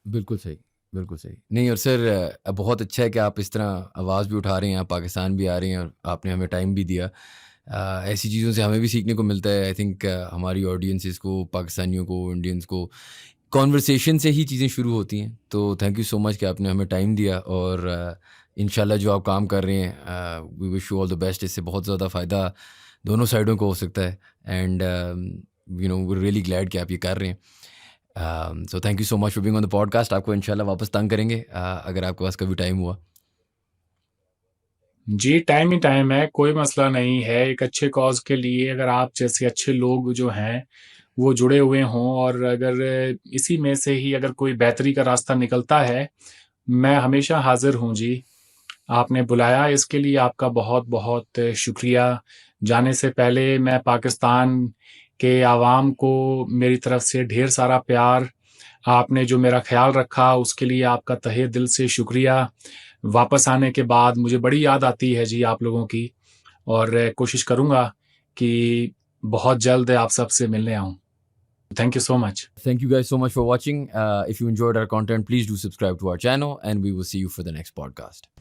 बिल्कुल सही, बिल्कुल सही। नहीं और सर बहुत अच्छा है कि आप इस तरह आवाज़ भी उठा रहे हैं, आप पाकिस्तान भी आ रहे हैं और आपने हमें टाइम भी दिया। ऐसी चीज़ों से हमें भी सीखने को मिलता है। आई थिंक हमारी ऑडियंसेस को, पाकिस्तानियों को, इंडियंस को कॉन्वर्सेशन से ही चीज़ें शुरू होती हैं। तो थैंक यू सो मच कि आपने हमें टाइम दिया और इंशाल्लाह जो आप काम कर रहे हैं we wish you all the best. इससे बहुत ज़्यादा फ़ायदा दोनों साइडों को हो सकता है and you know we are really glad कि आप ये कर रहे हैं। So thank you so much for being on the podcast. आपको इंशाल्लाह वापस तंग करेंगे अगर आपके पास कभी टाइम हुआ। जी, टाइम ही टाइम है, कोई मसला नहीं है। एक अच्छे कॉज़ के लिए अगर आप जैसे अच्छे लोग जो हैं, वो जुड़े हुए हों और अगर इसी में से ही अगर कोई बेहतरी का रास्ता निकलता है, मैं हमेशा हाज़िर हूँ जी। आपने बुलाया इसके लिए आपका बहुत-बहुत शुक्रिया। जाने से पहले मैं पाकिस्तान के आवाम को मेरी तरफ से ढेर सारा प्यार, आपने जो मेरा ख़्याल रखा उसके लिए आपका तहे दिल से शुक्रिया। वापस आने के बाद मुझे बड़ी याद आती है जी आप लोगों की और कोशिश करूँगा कि बहुत जल्द आप सबसे मिलने आऊँ। Thank you so much. Thank you guys so much for watching. If you enjoyed our content, please do subscribe to our channel and we will see you for the next podcast.